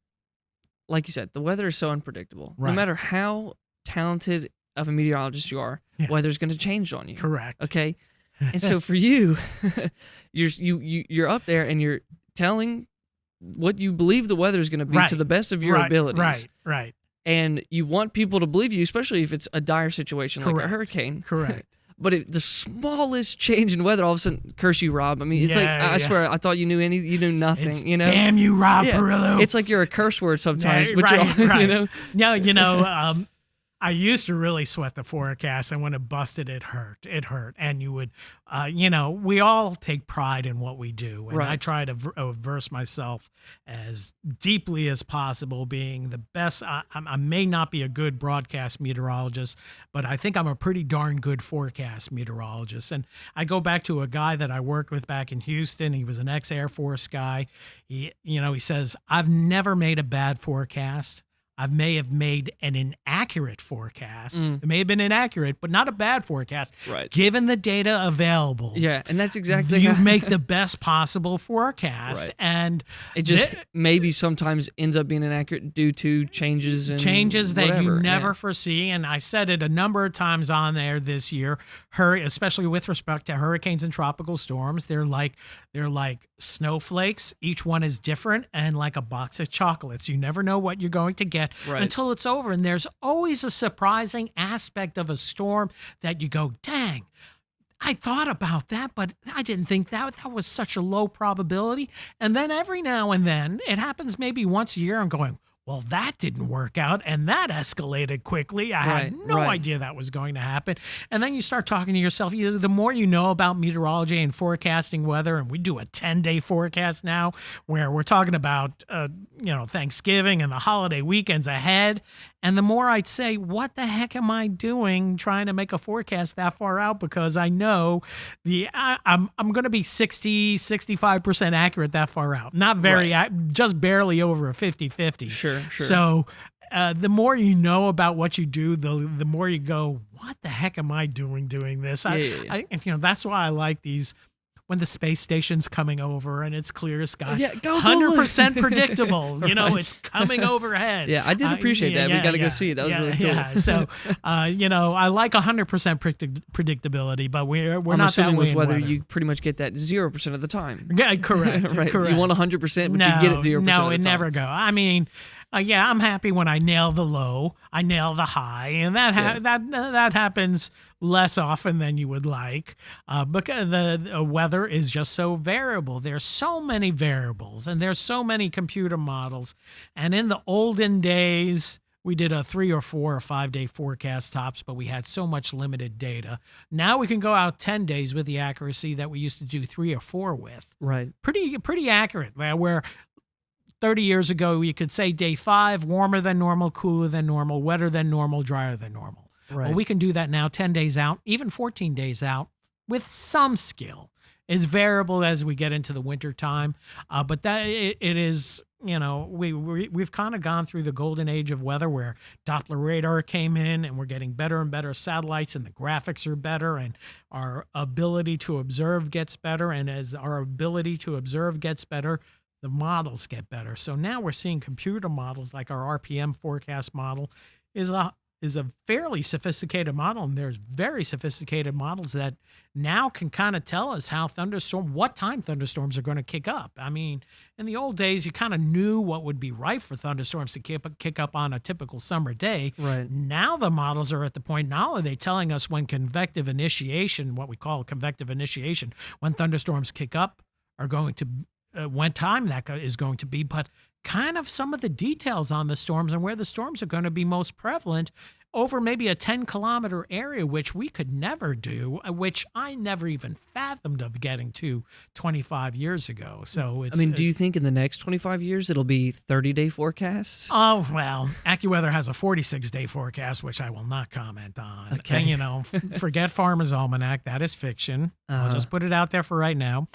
like you said, the weather is so unpredictable. Right. No matter how talented of a meteorologist you are, weather's going to change on you. Correct. Okay. And so for you, you're up there and you're telling what you believe the weather is going to be to the best of your abilities. Right. And you want people to believe you, especially if it's a dire situation like a hurricane. Correct. But the smallest change in weather, all of a sudden, curse you, Rob. I mean, it's like, I swear, I thought you knew you knew nothing, It's, you know? Damn you, Rob Perillo. It's like you're a curse word sometimes, Yeah, but right. you know? No, I used to really sweat the forecast, and when it busted, it hurt. It hurt. And you would, we all take pride in what we do. And I try to verse myself as deeply as possible, being the best. I may not be a good broadcast meteorologist, but I think I'm a pretty darn good forecast meteorologist. And I go back to a guy that I worked with back in Houston. He was an ex-Air Force guy. He says, I've never made a bad forecast. I may have made an inaccurate forecast. It may have been inaccurate, but not a bad forecast. Right. Given the data available. Yeah, and that's exactly you make the best possible forecast. Right. And it just maybe sometimes ends up being inaccurate due to changes that you never foresee. And I said it a number of times on there this year, especially with respect to hurricanes and tropical storms. They're like snowflakes. Each one is different, and like a box of chocolates. You never know what you're going to get until it's over. And there's always a surprising aspect of a storm that you go, dang, I thought about that, but I didn't think that was such a low probability. And then every now and then, it happens maybe once a year, I'm going, well, that didn't work out, and that escalated quickly. I had no idea that was going to happen. And then you start talking to yourself. The more you know about meteorology and forecasting weather, and we do a 10-day forecast now where we're talking about, Thanksgiving and the holiday weekends ahead. And the more I'd say, what the heck am I doing trying to make a forecast that far out? Because I know I'm going to be 65% accurate that far out. Not very, just barely over a 50-50. Sure. So the more you know about what you do, the more you go, what the heck am I doing this? That's why I like these. When the space station's coming over and it's clear sky, 100% predictable. It's coming overhead. Yeah, I did appreciate that. We got to go see it. That was really cool. Yeah. So, I like 100% predictability, but we're I'm not assuming that way with in weather, weather. You pretty much get that 0% of the time. Yeah, correct. Right. Correct. You want 100%, but you get it 0% of the time. No, it never go. I mean, I'm happy when I nail the low, I nail the high, and that happens less often than you would like, because the weather is just so variable. There's so many variables, and there's so many computer models. And in the olden days, we did a 3 or 4 or 5 day forecast tops, but we had so much limited data. Now we can go out 10 days with the accuracy that we used to do 3 or 4 with. Right. Pretty accurate. Where 30 years ago, you could say day 5, warmer than normal, cooler than normal, wetter than normal, drier than normal. Right. Well, we can do that now 10 days out, even 14 days out with some skill. It's variable as we get into the winter time, but that it is, we've kind of gone through the golden age of weather where Doppler radar came in, and we're getting better and better satellites, and the graphics are better, and our ability to observe gets better. And as our ability to observe gets better, the models get better. So now we're seeing computer models like our RPM forecast model is a fairly sophisticated model, and there's very sophisticated models that now can kind of tell us what time thunderstorms are going to kick up. I mean, in the old days, you kind of knew what would be right for thunderstorms to kick up on a typical summer day. Right. Now the models are at the point, not only are they telling us when convective initiation, what we call convective initiation, when thunderstorms kick up are going to when time that is going to be, but kind of some of the details on the storms and where the storms are going to be most prevalent over maybe a 10-kilometer area, which we could never do, which I never even fathomed of getting to 25 years ago. So do you think in the next 25 years it'll be 30-day forecasts? Oh, well, AccuWeather has a 46-day forecast, which I will not comment on. Okay. And, forget Farmer's Almanac. That is fiction. I'll just put it out there for right now.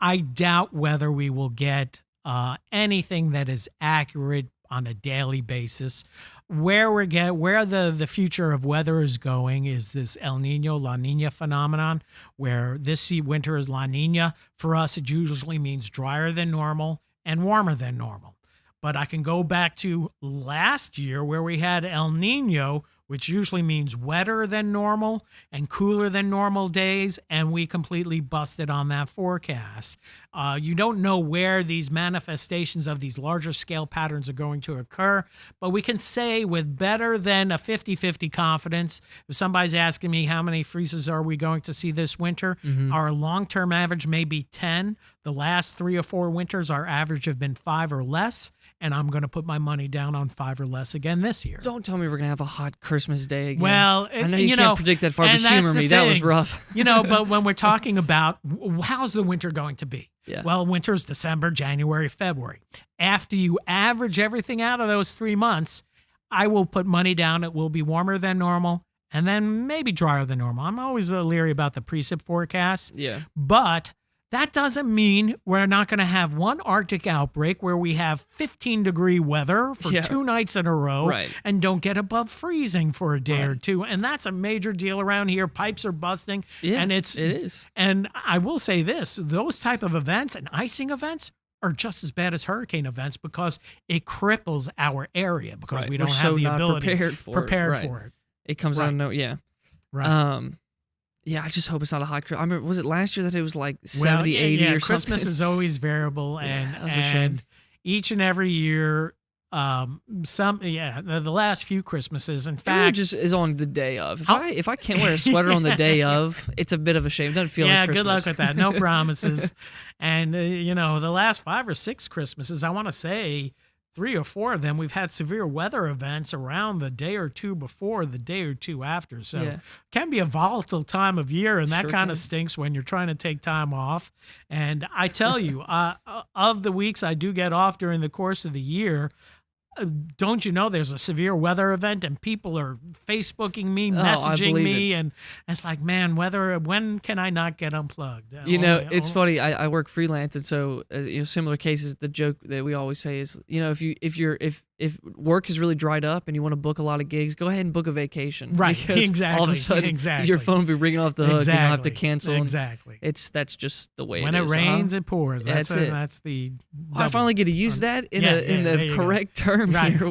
I doubt whether we will get anything that is accurate on a daily basis. Where the future of weather is going is this El Nino, La Nina phenomenon, where this winter is La Nina. For us, it usually means drier than normal and warmer than normal. but I can go back to last year where we had El Nino, which usually means wetter than normal and cooler than normal days, and we completely busted on that forecast. You don't know where these manifestations of these larger scale patterns are going to occur, but we can say with better than a 50-50 confidence, if somebody's asking me how many freezes are we going to see this winter, our long-term average may be 10. The last 3 or 4 winters, our average have been 5 or less. And I'm going to put my money down on 5 or less again this year. Don't tell me we're going to have a hot Christmas day again. Well, I know you can't predict that far, but humor me. That was rough. But when we're talking about how's the winter going to be? Yeah. Well, winter's December, January, February. After you average everything out of those 3 months, I will put money down. It will be warmer than normal and then maybe drier than normal. I'm always leery about the precip forecast. Yeah. But that doesn't mean we're not going to have one Arctic outbreak where we have 15-degree weather for 2 nights in a row and don't get above freezing for a day or two. And that's a major deal around here. Pipes are busting. Yeah, and it is. And I will say this, those type of events and icing events are just as bad as hurricane events because it cripples our area because we don't have the ability prepared for it. It comes out of nowhere. Right. Yeah, I just hope it's not a hot Christmas. I remember, was it last year that it was like 70, 80 or something? Christmas is always variable, and each and every year, the last few Christmases, in fact, it really just is on the day of. If I can't wear a sweater on the day of, it's a bit of a shame. It doesn't feel like Christmas. Good luck with that. No promises. And the last 5 or 6 Christmases, I want to say 3 or 4 of them, we've had severe weather events around the day or two before, the day or two after. So it can be a volatile time of year, and that kind of stinks when you're trying to take time off. And I tell you, of the weeks I do get off during the course of the year, don't you know there's a severe weather event and people are Facebooking me, messaging me, and it's like, man, when can I not get unplugged? It's funny. I work freelance, and so similar cases. The joke that we always say is, if work is really dried up and you want to book a lot of gigs, go ahead and book a vacation. Right. Because exactly. all of a sudden, your phone will be ringing off the hook. And you'll have to cancel. Exactly. That's just the way when it is. When it rains, it pours. That's it. That's the. I finally get to use that in a correct term here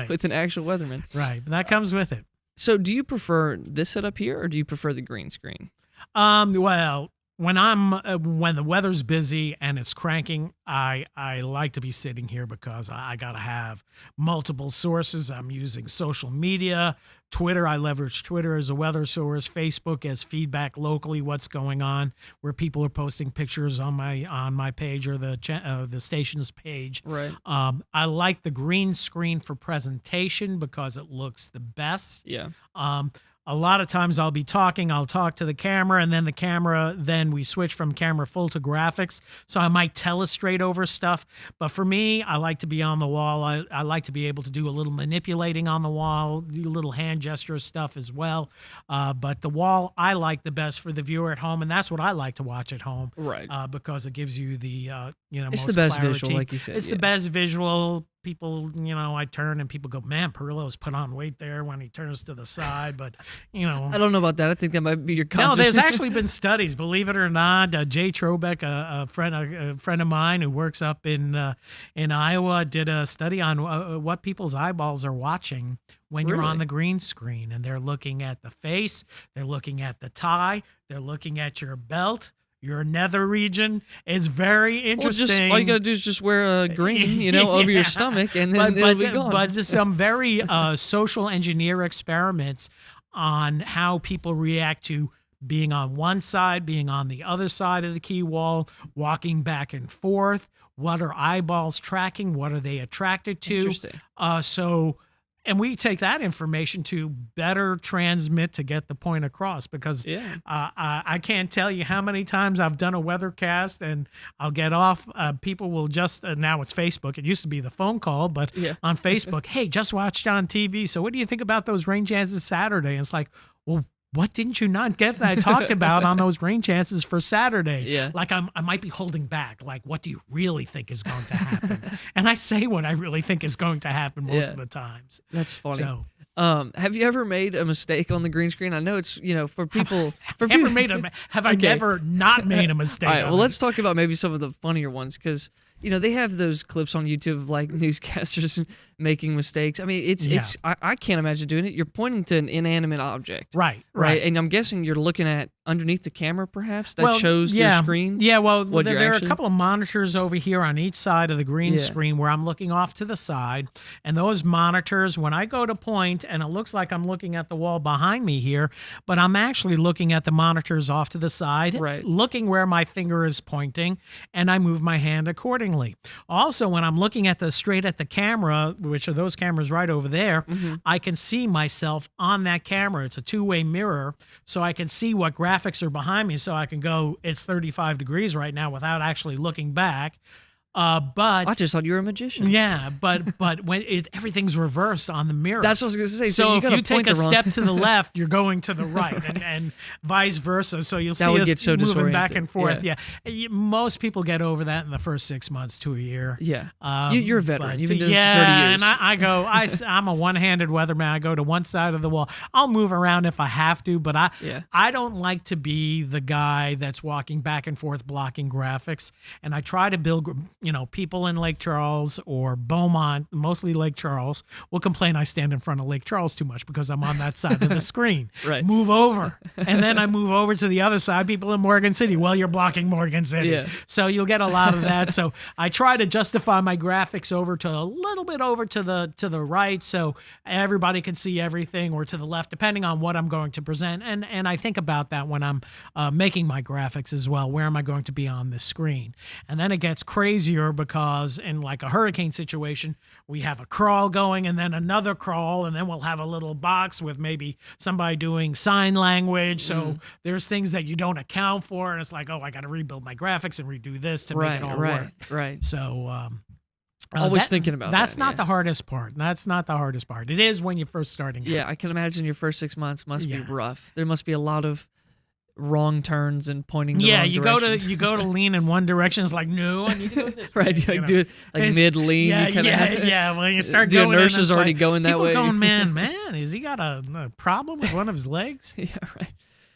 with an actual weatherman. Right. But that comes with it. So, do you prefer this setup here, or do you prefer the green screen? Well, when the weather's busy and it's cranking, I like to be sitting here because I got to have multiple sources. I'm using social media, Twitter. I leverage Twitter as a weather source, Facebook as feedback locally, what's going on, where people are posting pictures on my page or the station's page. Right. I like the green screen for presentation because it looks the best. Yeah. A lot of times I'll talk to the camera, and then we switch from camera full to graphics. So I might telestrate over stuff. But for me, I like to be on the wall. I like to be able to do a little manipulating on the wall, do a little hand gesture stuff as well. But the wall I like the best for the viewer at home, and that's what I like to watch at home. Right. Because it gives you the it's most the best clarity. visual, like you said. It's the best visual. People, I turn and people go, man, Perillo's put on weight there when he turns to the side. But, I don't know about that. I think that might be your No, there's actually been studies, believe it or not. Jay Trobeck, a friend of mine who works up in Iowa, did a study on what people's eyeballs are watching when you're on the green screen. And they're looking at the face, they're looking at the tie, they're looking at your belt. Your nether region is very interesting. All you got to do is just wear a green, over your stomach, and then it'll be gone. But just some very social engineer experiments on how people react to being on one side, being on the other side of the key wall, walking back and forth. What are eyeballs tracking? What are they attracted to? Interesting. And we take that information to better transmit to get the point across because I can't tell you how many times I've done a weathercast and I'll get off. People will just, now it's Facebook. It used to be the phone call, but on Facebook, hey, just watched on TV. So what do you think about those rain chances Saturday? And it's like, well, what didn't you not get that I talked about on those rain chances for Saturday? Yeah. Like I might be holding back. Like, what do you really think is going to happen? And I say what I really think is going to happen most of the times. That's funny. So, have you ever made a mistake on the green screen? I know it's, for people. Have I never not made a mistake? All right, well, let's talk about maybe some of the funnier ones because, they have those clips on YouTube of like newscasters making mistakes. I mean, I can't imagine doing it. You're pointing to an inanimate object. Right. And I'm guessing you're looking at underneath the camera, perhaps, that shows your screen? Yeah, well, there are a couple of monitors over here on each side of the green screen where I'm looking off to the side. And those monitors, when I go to point, and it looks like I'm looking at the wall behind me here, but I'm actually looking at the monitors off to the side, looking where my finger is pointing, and I move my hand accordingly. Also, when I'm looking straight at the camera, which are those cameras right over there, I can see myself on that camera. It's a two-way mirror, so I can see what graphics are behind me, so I can go, it's 35 degrees right now without actually looking back. But I just thought you were a magician. Yeah, but when everything's reversed on the mirror. That's what I was going to say. So if you take a step to the left, you're going to the right, and vice versa. So you'll see us moving back and forth. Yeah. Most people get over that in the first 6 months to a year. Yeah, you're a veteran. You've been doing this for 30 years. And I'm a one-handed weatherman. I go to one side of the wall. I'll move around if I have to, but I don't like to be the guy that's walking back and forth blocking graphics. And I try to build. People in Lake Charles or Beaumont, mostly Lake Charles, will complain I stand in front of Lake Charles too much because I'm on that side of the screen. Right. Move over. And then I move over to the other side. People in Morgan City, well, you're blocking Morgan City. Yeah. So you'll get a lot of that. So I try to justify my graphics over to a little bit over to the right so everybody can see everything, or to the left, depending on what I'm going to present. And I think about that when I'm making my graphics as well. Where am I going to be on the screen? And then it gets crazier because in like a hurricane situation, we have a crawl going and then another crawl, and then we'll have a little box with maybe somebody doing sign language. So there's things that you don't account for, and it's like, I got to rebuild my graphics and redo this to make it all work. Right. So always thinking about that's that. Not the hardest part. That's not the hardest part. It is when you're first starting. Yeah, I can imagine your first 6 months must be rough. There must be a lot of wrong turns and pointing the wrong direction. you go to lean in one direction. It's like, no, I need to go this way. Right, you do it like mid lean. When you start the going, the inertia's already going that way. Going, man, has he got a problem with one of his legs? Yeah, right.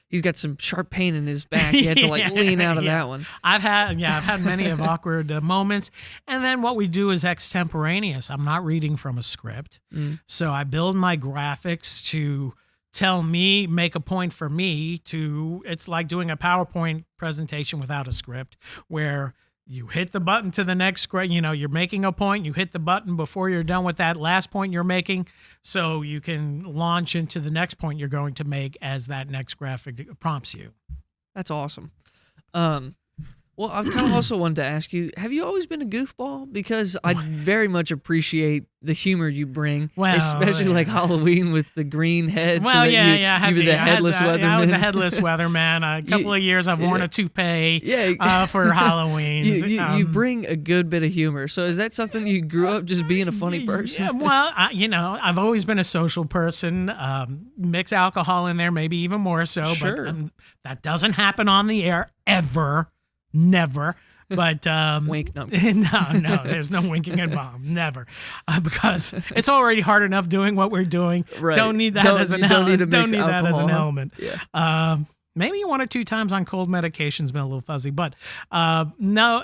He's got some sharp pain in his back. He had to lean out of that one. I've had many of awkward moments. And then what we do is extemporaneous. I'm not reading from a script. So I build my graphics to tell me, make a point for me to, it's like doing a PowerPoint presentation without a script, where you hit the button to the next screen. You're making a point, you hit the button before you're done with that last point you're making, so you can launch into the next point you're going to make as that next graphic prompts you. That's awesome. Well, I kind of also wanted to ask you, have you always been a goofball? Because I very much appreciate the humor you bring, especially like Halloween with the green heads. Well, you were the headless weatherman. I was the headless weatherman. A couple of years I've worn a toupee for Halloween. You bring a good bit of humor. So is that something you grew up just being a funny person? Yeah, well, I've always been a social person. Mix alcohol in there, maybe even more so. Sure. But that doesn't happen on the air ever. Never. But wink, no, there's no winking and bomb, never, because it's already hard enough doing what we're doing. Right. Don't need that as an element. Don't need that as an element. Yeah. Maybe 1 or 2 times on cold medication's been a little fuzzy, but no.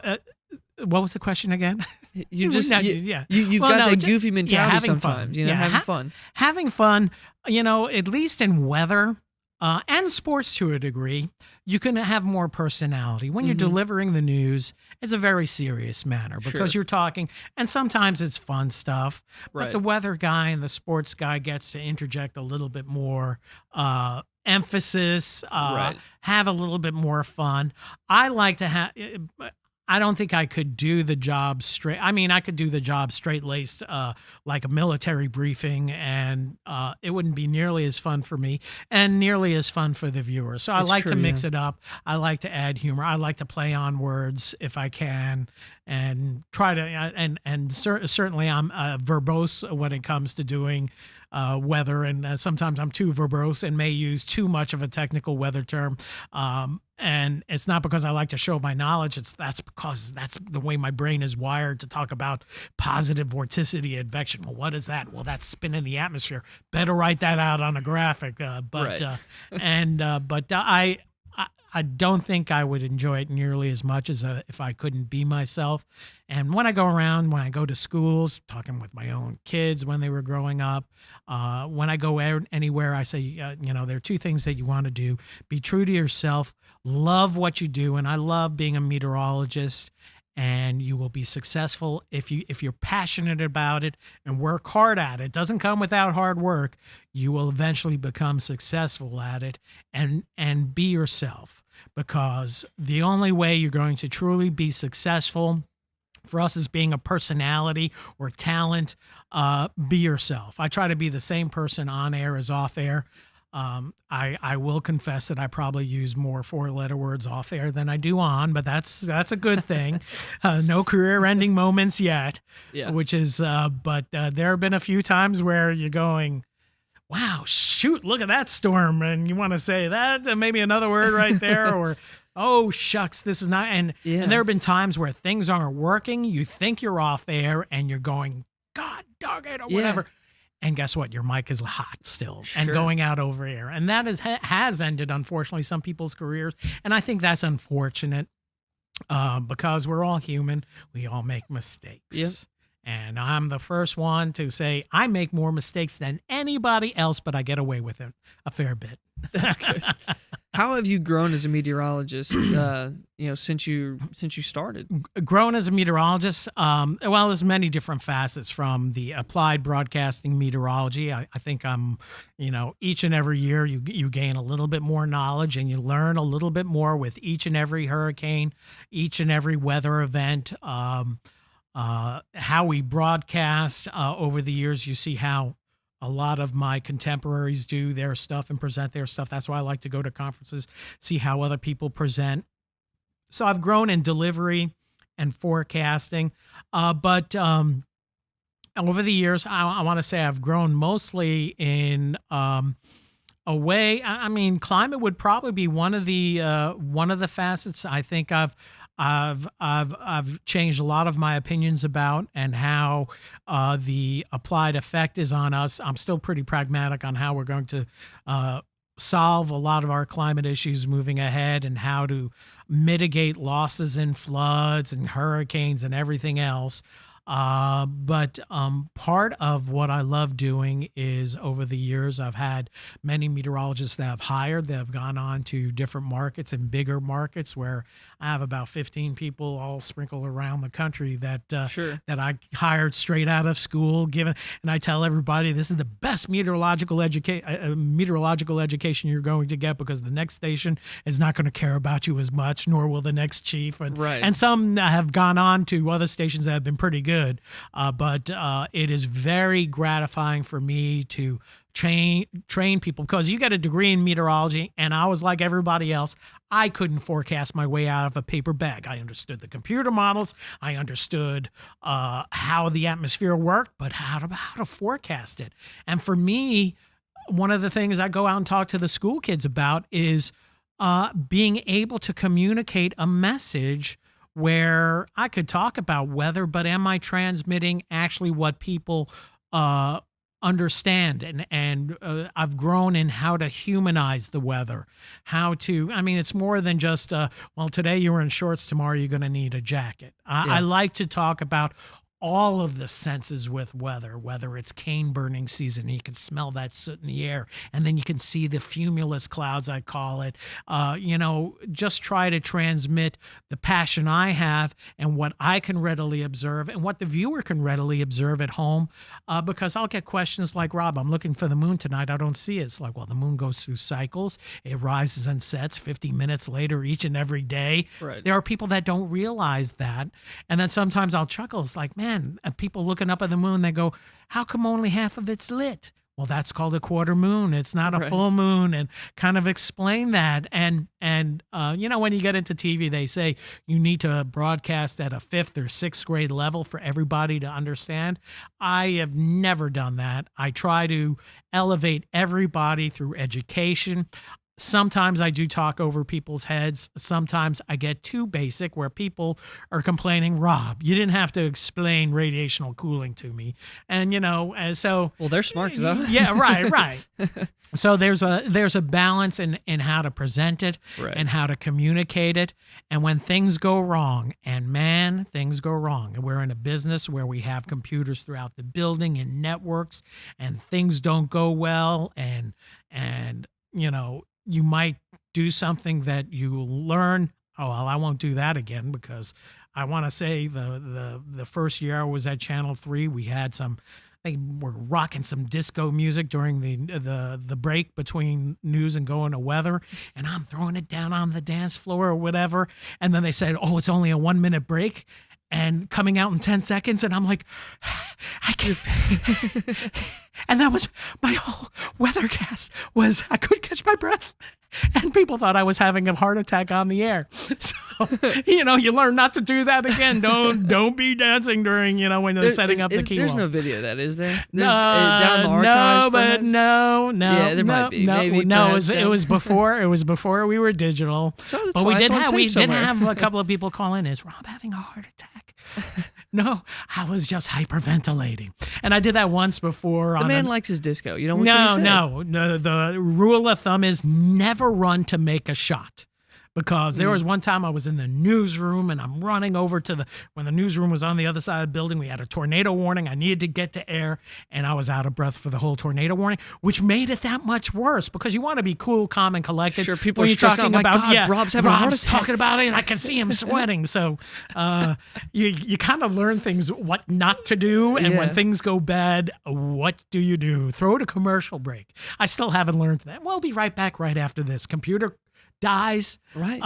What was the question again? You've got that goofy mentality sometimes. Fun. Having fun. Having fun. At least in weather. And sports to a degree, you can have more personality. When you're delivering the news, it's a very serious manner because you're talking, and sometimes it's fun stuff. But the weather guy and the sports guy gets to interject a little bit more emphasis, have a little bit more fun. I like to have. I don't think I could do the job straight. I mean, I could do the job straight-laced, like a military briefing, and it wouldn't be nearly as fun for me and nearly as fun for the viewer. So I like to mix it up. I like to add humor. I like to play on words if I can, and try to. Certainly, I'm verbose when it comes to doing weather, and sometimes I'm too verbose and may use too much of a technical weather term. And it's not because I like to show my knowledge. That's because that's the way my brain is wired to talk about positive vorticity advection. Well, what is that? Well, that's spin in the atmosphere. Better write that out on a graphic. I I don't think I would enjoy it nearly as much as if I couldn't be myself. And when I go around, when I go to schools, talking with my own kids when they were growing up, when I go anywhere, I say, there are two things that you want to do. Be true to yourself, love what you do. And I love being a meteorologist, and you will be successful if you're passionate about it and work hard at it. It doesn't come without hard work. You will eventually become successful at it, and be yourself, because the only way you're going to truly be successful for us as being a personality or talent, be yourself. I try to be the same person on air as off air. I will confess that I probably use more 4-letter words off air than I do on, but that's a good thing. No career-ending moments yet, which is, but there have been a few times where you're going, wow, shoot, look at that storm. And you want to say that, maybe another word right there, or, oh, shucks, this is not. And there have been times where things aren't working. You think you're off air and you're going, God dog it, or whatever. And guess what? Your mic is hot still and going out over air. And that has ended, unfortunately, some people's careers. And I think that's unfortunate, because we're all human. We all make mistakes. Yep. And I'm the first one to say I make more mistakes than anybody else, but I get away with it a fair bit. That's good. How have you grown as a meteorologist, since you started? Grown as a meteorologist, well, there's many different facets, from the applied broadcasting meteorology. I think I'm, each and every year you gain a little bit more knowledge, and you learn a little bit more with each and every hurricane, each and every weather event. How we broadcast over the years, you see how a lot of my contemporaries do their stuff and present their stuff. That's why I like to go to conferences, see how other people present. So I've grown in delivery and forecasting. But over the years, I want to say I've grown mostly in a way. I mean, climate would probably be one of the facets. I think I've changed a lot of my opinions about, and how the applied effect is on us. I'm still pretty pragmatic on how we're going to solve a lot of our climate issues moving ahead, and how to mitigate losses in floods and hurricanes and everything else. But part of what I love doing is, over the years, I've had many meteorologists that I've hired that have gone on to different markets and bigger markets, where I have about 15 people all sprinkled around the country that I hired straight out of school. And I tell everybody, this is the best meteorological education you're going to get, because the next station is not going to care about you as much, nor will the next chief. And some have gone on to other stations that have been pretty good. But it is very gratifying for me to train people, because you get a degree in meteorology, and I was like everybody else. I couldn't forecast my way out of a paper bag. I understood the computer models. I understood how the atmosphere worked, but how to forecast it. And for me, one of the things I go out and talk to the school kids about is being able to communicate a message where I could talk about weather, but am I transmitting actually what people understand? And I've grown in how to humanize the weather, it's more than just, well, today you were in shorts, tomorrow you're going to need a jacket. I like to talk about all of the senses with weather, whether it's cane burning season, you can smell that soot in the air, and then you can see the cumulus clouds, I call it. Just try to transmit the passion I have, and what I can readily observe, and what the viewer can readily observe at home, because I'll get questions like, Rob, I'm looking for the moon tonight, I don't see it. It's like, well, the moon goes through cycles. It rises and sets 50 minutes later each and every day. Right. There are people that don't realize that. And then sometimes I'll chuckle. It's like, man, people looking up at the moon, they go, how come only half of it's lit? Well, that's called a quarter moon. It's not a full moon, and kind of explain that. And when you get into TV, they say you need to broadcast at a 5th or 6th grade level for everybody to understand. I have never done that. I try to elevate everybody through education. Sometimes I do talk over people's heads. Sometimes I get too basic where people are complaining, Rob, you didn't have to explain radiational cooling to me. And, so. Well, they're smart. Yeah, right. So there's a balance in how to present it and how to communicate it. And when things go wrong, and man, things go wrong. And we're in a business where we have computers throughout the building and networks, and things don't go well. And you might do something that you learn. Oh, well, I won't do that again, because I want to say the first year I was at Channel 3, we had they were rocking some disco music during the break between news and going to weather, and I'm throwing it down on the dance floor or whatever. And then they said, oh, it's only a 1 minute break and coming out in 10 seconds. And I'm like, I can't. And that was my whole weathercast was I couldn't catch my breath. And people thought I was having a heart attack on the air. So, you learn not to do that again. Don't be dancing during, when they're setting up the key There's wall. no video of that, is there? Down in the archives, no. Yeah, there might be. Maybe, it was before we were digital. So that's but why we it's did on tape have a couple of people call in. Is Rob having a heart attack? No, I was just hyperventilating. And I did that once before. The man likes his disco. You don't No. The rule of thumb is never run to make a shot. Because there was one time I was in the newsroom and I'm running over when the newsroom was on the other side of the building. We had a tornado warning. I needed to get to air, and I was out of breath for the whole tornado warning, which made it that much worse because you want to be cool, calm, and collected. Sure, people are talking about, God, Rob's having a heart attack. Talking about it, and I can see him sweating. So you kind of learn things, what not to do, and when things go bad, what do you do? Throw it a commercial break. I still haven't learned that. We'll be right back right after this. Computer dies. Right.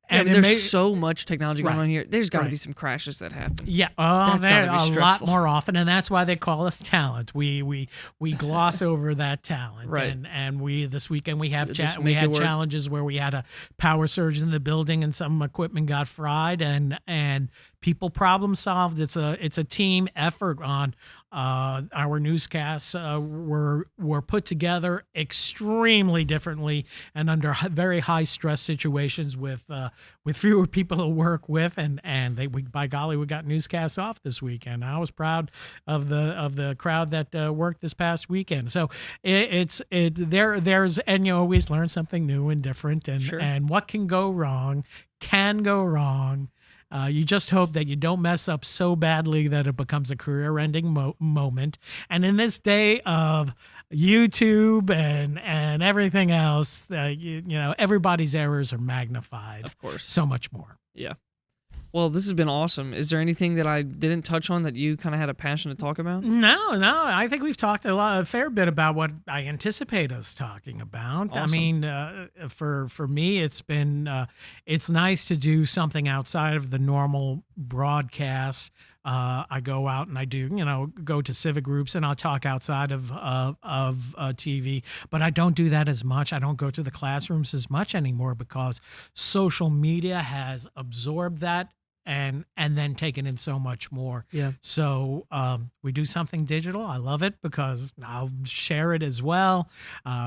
And there's so much technology going on here. There's got to be some crashes that happen. Yeah, that's there gotta be a lot more often, and that's why they call us talent. We gloss over that talent. Right. And we this weekend we had challenges where we had a power surge in the building and some equipment got fried, and people problem solved. It's a team effort on our newscasts were put together extremely differently and under very high stress situations with fewer people to work with, and by golly, we got newscasts off this weekend. I was proud of the crowd that worked this past weekend. So there's and you always learn something new and different, and what can go wrong. You just hope that you don't mess up so badly that it becomes a career-ending moment. And in this day of YouTube and everything else, everybody's errors are magnified. Of course. So much more. Yeah. Well, this has been awesome. Is there anything that I didn't touch on that you kind of had a passion to talk about? No. I think we've talked a fair bit about what I anticipate us talking about. Awesome. I mean, for me, it's been it's nice to do something outside of the normal broadcast. I go out and I go to civic groups and I'll talk outside of TV, but I don't do that as much. I don't go to the classrooms as much anymore because social media has absorbed that and then taken in so much more. Yeah. So we do something digital. I love it because I'll share it as well.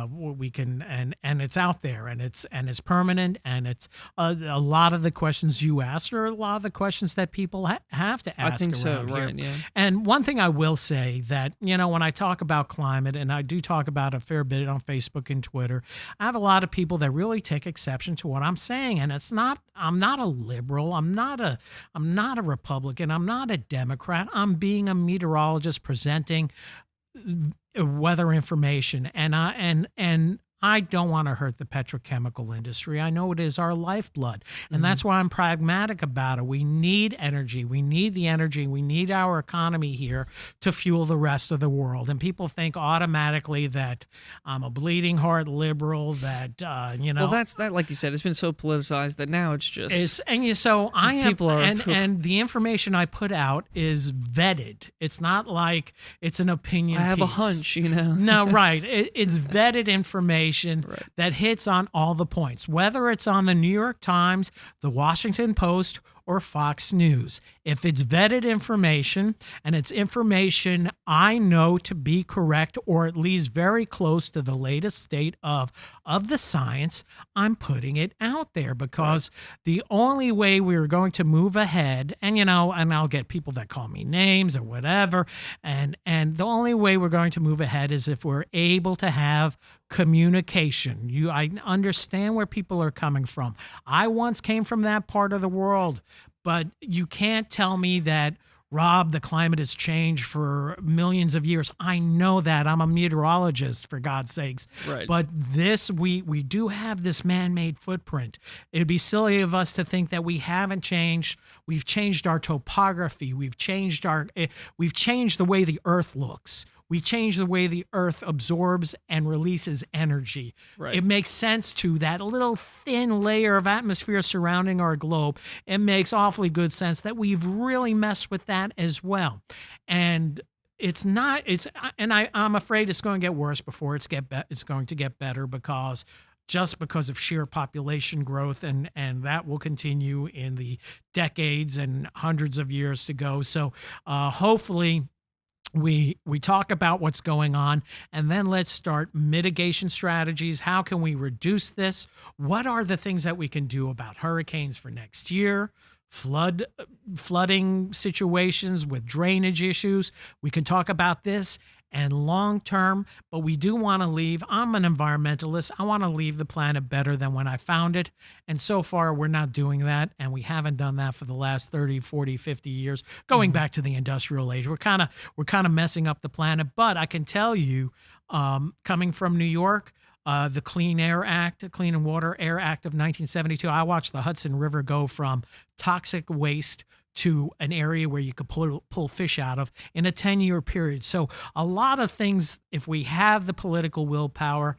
We can and it's out there and it's permanent, and it's a lot of the questions you ask are a lot of the questions that people have to ask. I think so, around right? here. Yeah. And one thing I will say that when I talk about climate, and I do talk about a fair bit on Facebook and Twitter, I have a lot of people that really take exception to what I'm saying, and I'm not a liberal. I'm not a Republican. I'm not a Democrat. I'm being a meteorologist presenting weather information, and I don't want to hurt the petrochemical industry. I know it is our lifeblood, and that's why I'm pragmatic about it. We need energy. We need the energy. We need our economy here to fuel the rest of the world. And people think automatically that I'm a bleeding heart liberal, that, Well, that's that, like you said, it's been so politicized that now it's just... So I am... People are... And the information I put out is vetted. It's not like it's an opinion I have piece. a hunch, No, right. It's vetted information Right. that hits on all the points, whether it's on the New York Times, the Washington Post, or Fox News. If it's vetted information and it's information I know to be correct or at least very close to the latest state of the science, I'm putting it out there because the only way we're going to move ahead, and I'll get people that call me names or whatever, and the only way we're going to move ahead is if we're able to have communication. I understand where people are coming from. I once came from that part of the world, but you can't tell me that, Rob, the climate has changed for millions of years. I know that. I'm a meteorologist, for God's sakes. Right. But we do have this man-made footprint. It'd be silly of us to think that we haven't changed. We've changed our topography. We've changed the way the earth looks. We change the way the earth absorbs and releases energy. Right. It makes sense to that little thin layer of atmosphere surrounding our globe. It makes awfully good sense that we've really messed with that as well. And I'm afraid it's going to get worse before it's going to get better because of sheer population growth, and that will continue in the decades and hundreds of years to go. So hopefully we talk about what's going on, and then let's start mitigation strategies. How can we reduce this? What are the things that we can do about hurricanes for next year? Flooding situations with drainage issues. We can talk about this and long term, but we do want to leave. I'm an environmentalist. I want to leave the planet better than when I found it. And so far, we're not doing that. And we haven't done that for the last 30, 40, 50 years, going back to the industrial age. We're kind of messing up the planet. But I can tell you, coming from New York, the Clean and Water Air Act of 1972, I watched the Hudson River go from toxic waste to an area where you could pull fish out of in a 10-year period. So a lot of things, if we have the political willpower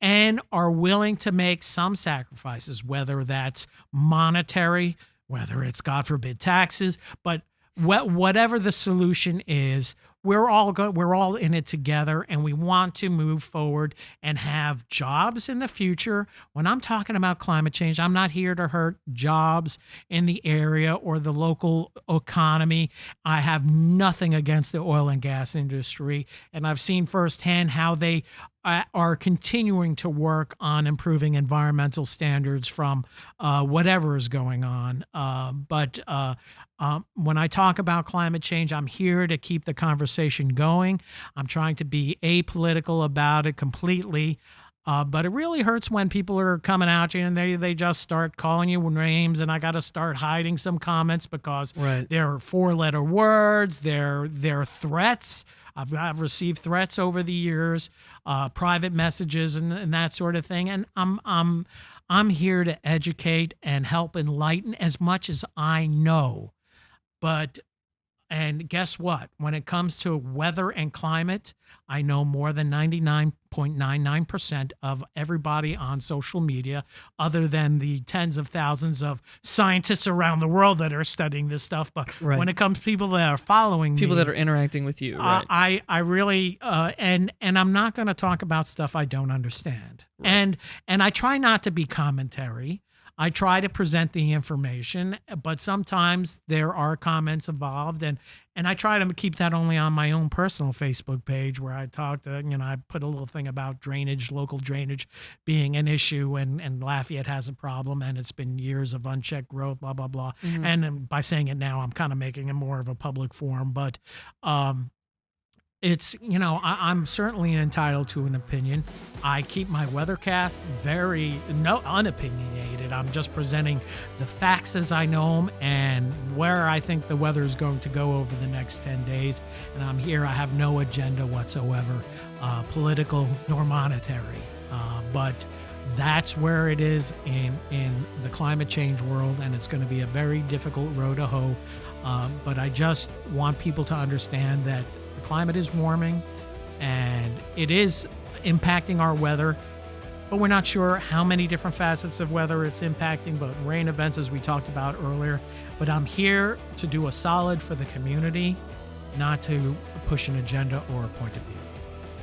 and are willing to make some sacrifices, whether that's monetary, whether it's, God forbid, taxes, but whatever the solution is, we're all in it together, and we want to move forward and have jobs in the future. When I'm talking about climate change, I'm not here to hurt jobs in the area or the local economy. I have nothing against the oil and gas industry, and I've seen firsthand how they are continuing to work on improving environmental standards from whatever is going on. But when I talk about climate change, I'm here to keep the conversation going. I'm trying to be apolitical about it completely. But it really hurts when people are coming at you and they just start calling you names, and I got to start hiding some comments because they're 4-letter words, they're threats. I've received threats over the years, private messages and that sort of thing. And I'm here to educate and help enlighten as much as I know. And guess what? When it comes to weather and climate, I know more than 99.99% of everybody on social media, other than the tens of thousands of scientists around the world that are studying this stuff. But when it comes to people that are following me, people that are interacting with you, I really, and I'm not going to talk about stuff I don't understand. And I try not to be commentary. I try to present the information, but sometimes there are comments involved, and I try to keep that only on my own personal Facebook page where I talk to, I put a little thing about drainage, local drainage being an issue, and Lafayette has a problem, and it's been years of unchecked growth, blah, blah, blah. Mm-hmm. And by saying it now, I'm kind of making it more of a public forum, but it's, I'm certainly entitled to an opinion. I keep my weathercast very unopinionated. I'm just presenting the facts as I know them and where I think the weather is going to go over the next 10 days. And I'm here. I have no agenda whatsoever, political nor monetary. But that's where it is in the climate change world, and it's going to be a very difficult road to hoe. But I just want people to understand that the climate is warming and it is impacting our weather, but we're not sure how many different facets of weather it's impacting, but rain events, as we talked about earlier. But I'm here to do a solid for the community, not to push an agenda or a point of view.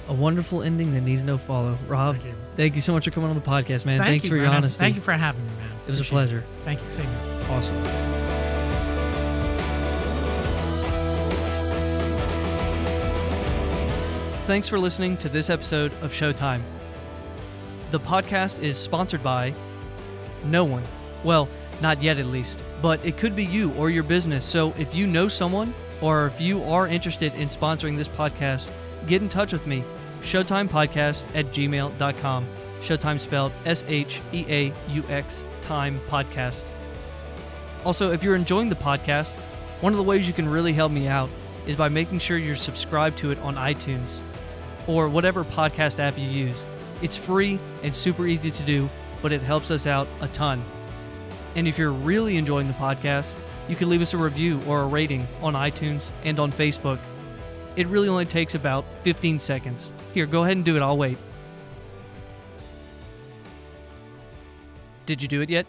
A wonderful ending that needs no follow. Rob, thank you so much for coming on the podcast, man. Thanks for your honesty. Thank you for having me, man. It was a pleasure. Thank you. Same here. Awesome. thanks for listening to this episode of Sheauxtime. The podcast is sponsored by no one. Well, not yet at least, but it could be you or your business. So if you know someone or if you are interested in sponsoring this podcast, get in touch with me. SheauxtimePodcast@gmail.com. Sheauxtime spelled SHEAUX time podcast. Also, if you're enjoying the podcast, one of the ways you can really help me out is by making sure you're subscribed to it on iTunes or whatever podcast app you use. It's free and super easy to do, but it helps us out a ton. And if you're really enjoying the podcast, you can leave us a review or a rating on iTunes and on Facebook. It really only takes about 15 seconds. Here, go ahead and do it. I'll wait. Did you do it yet?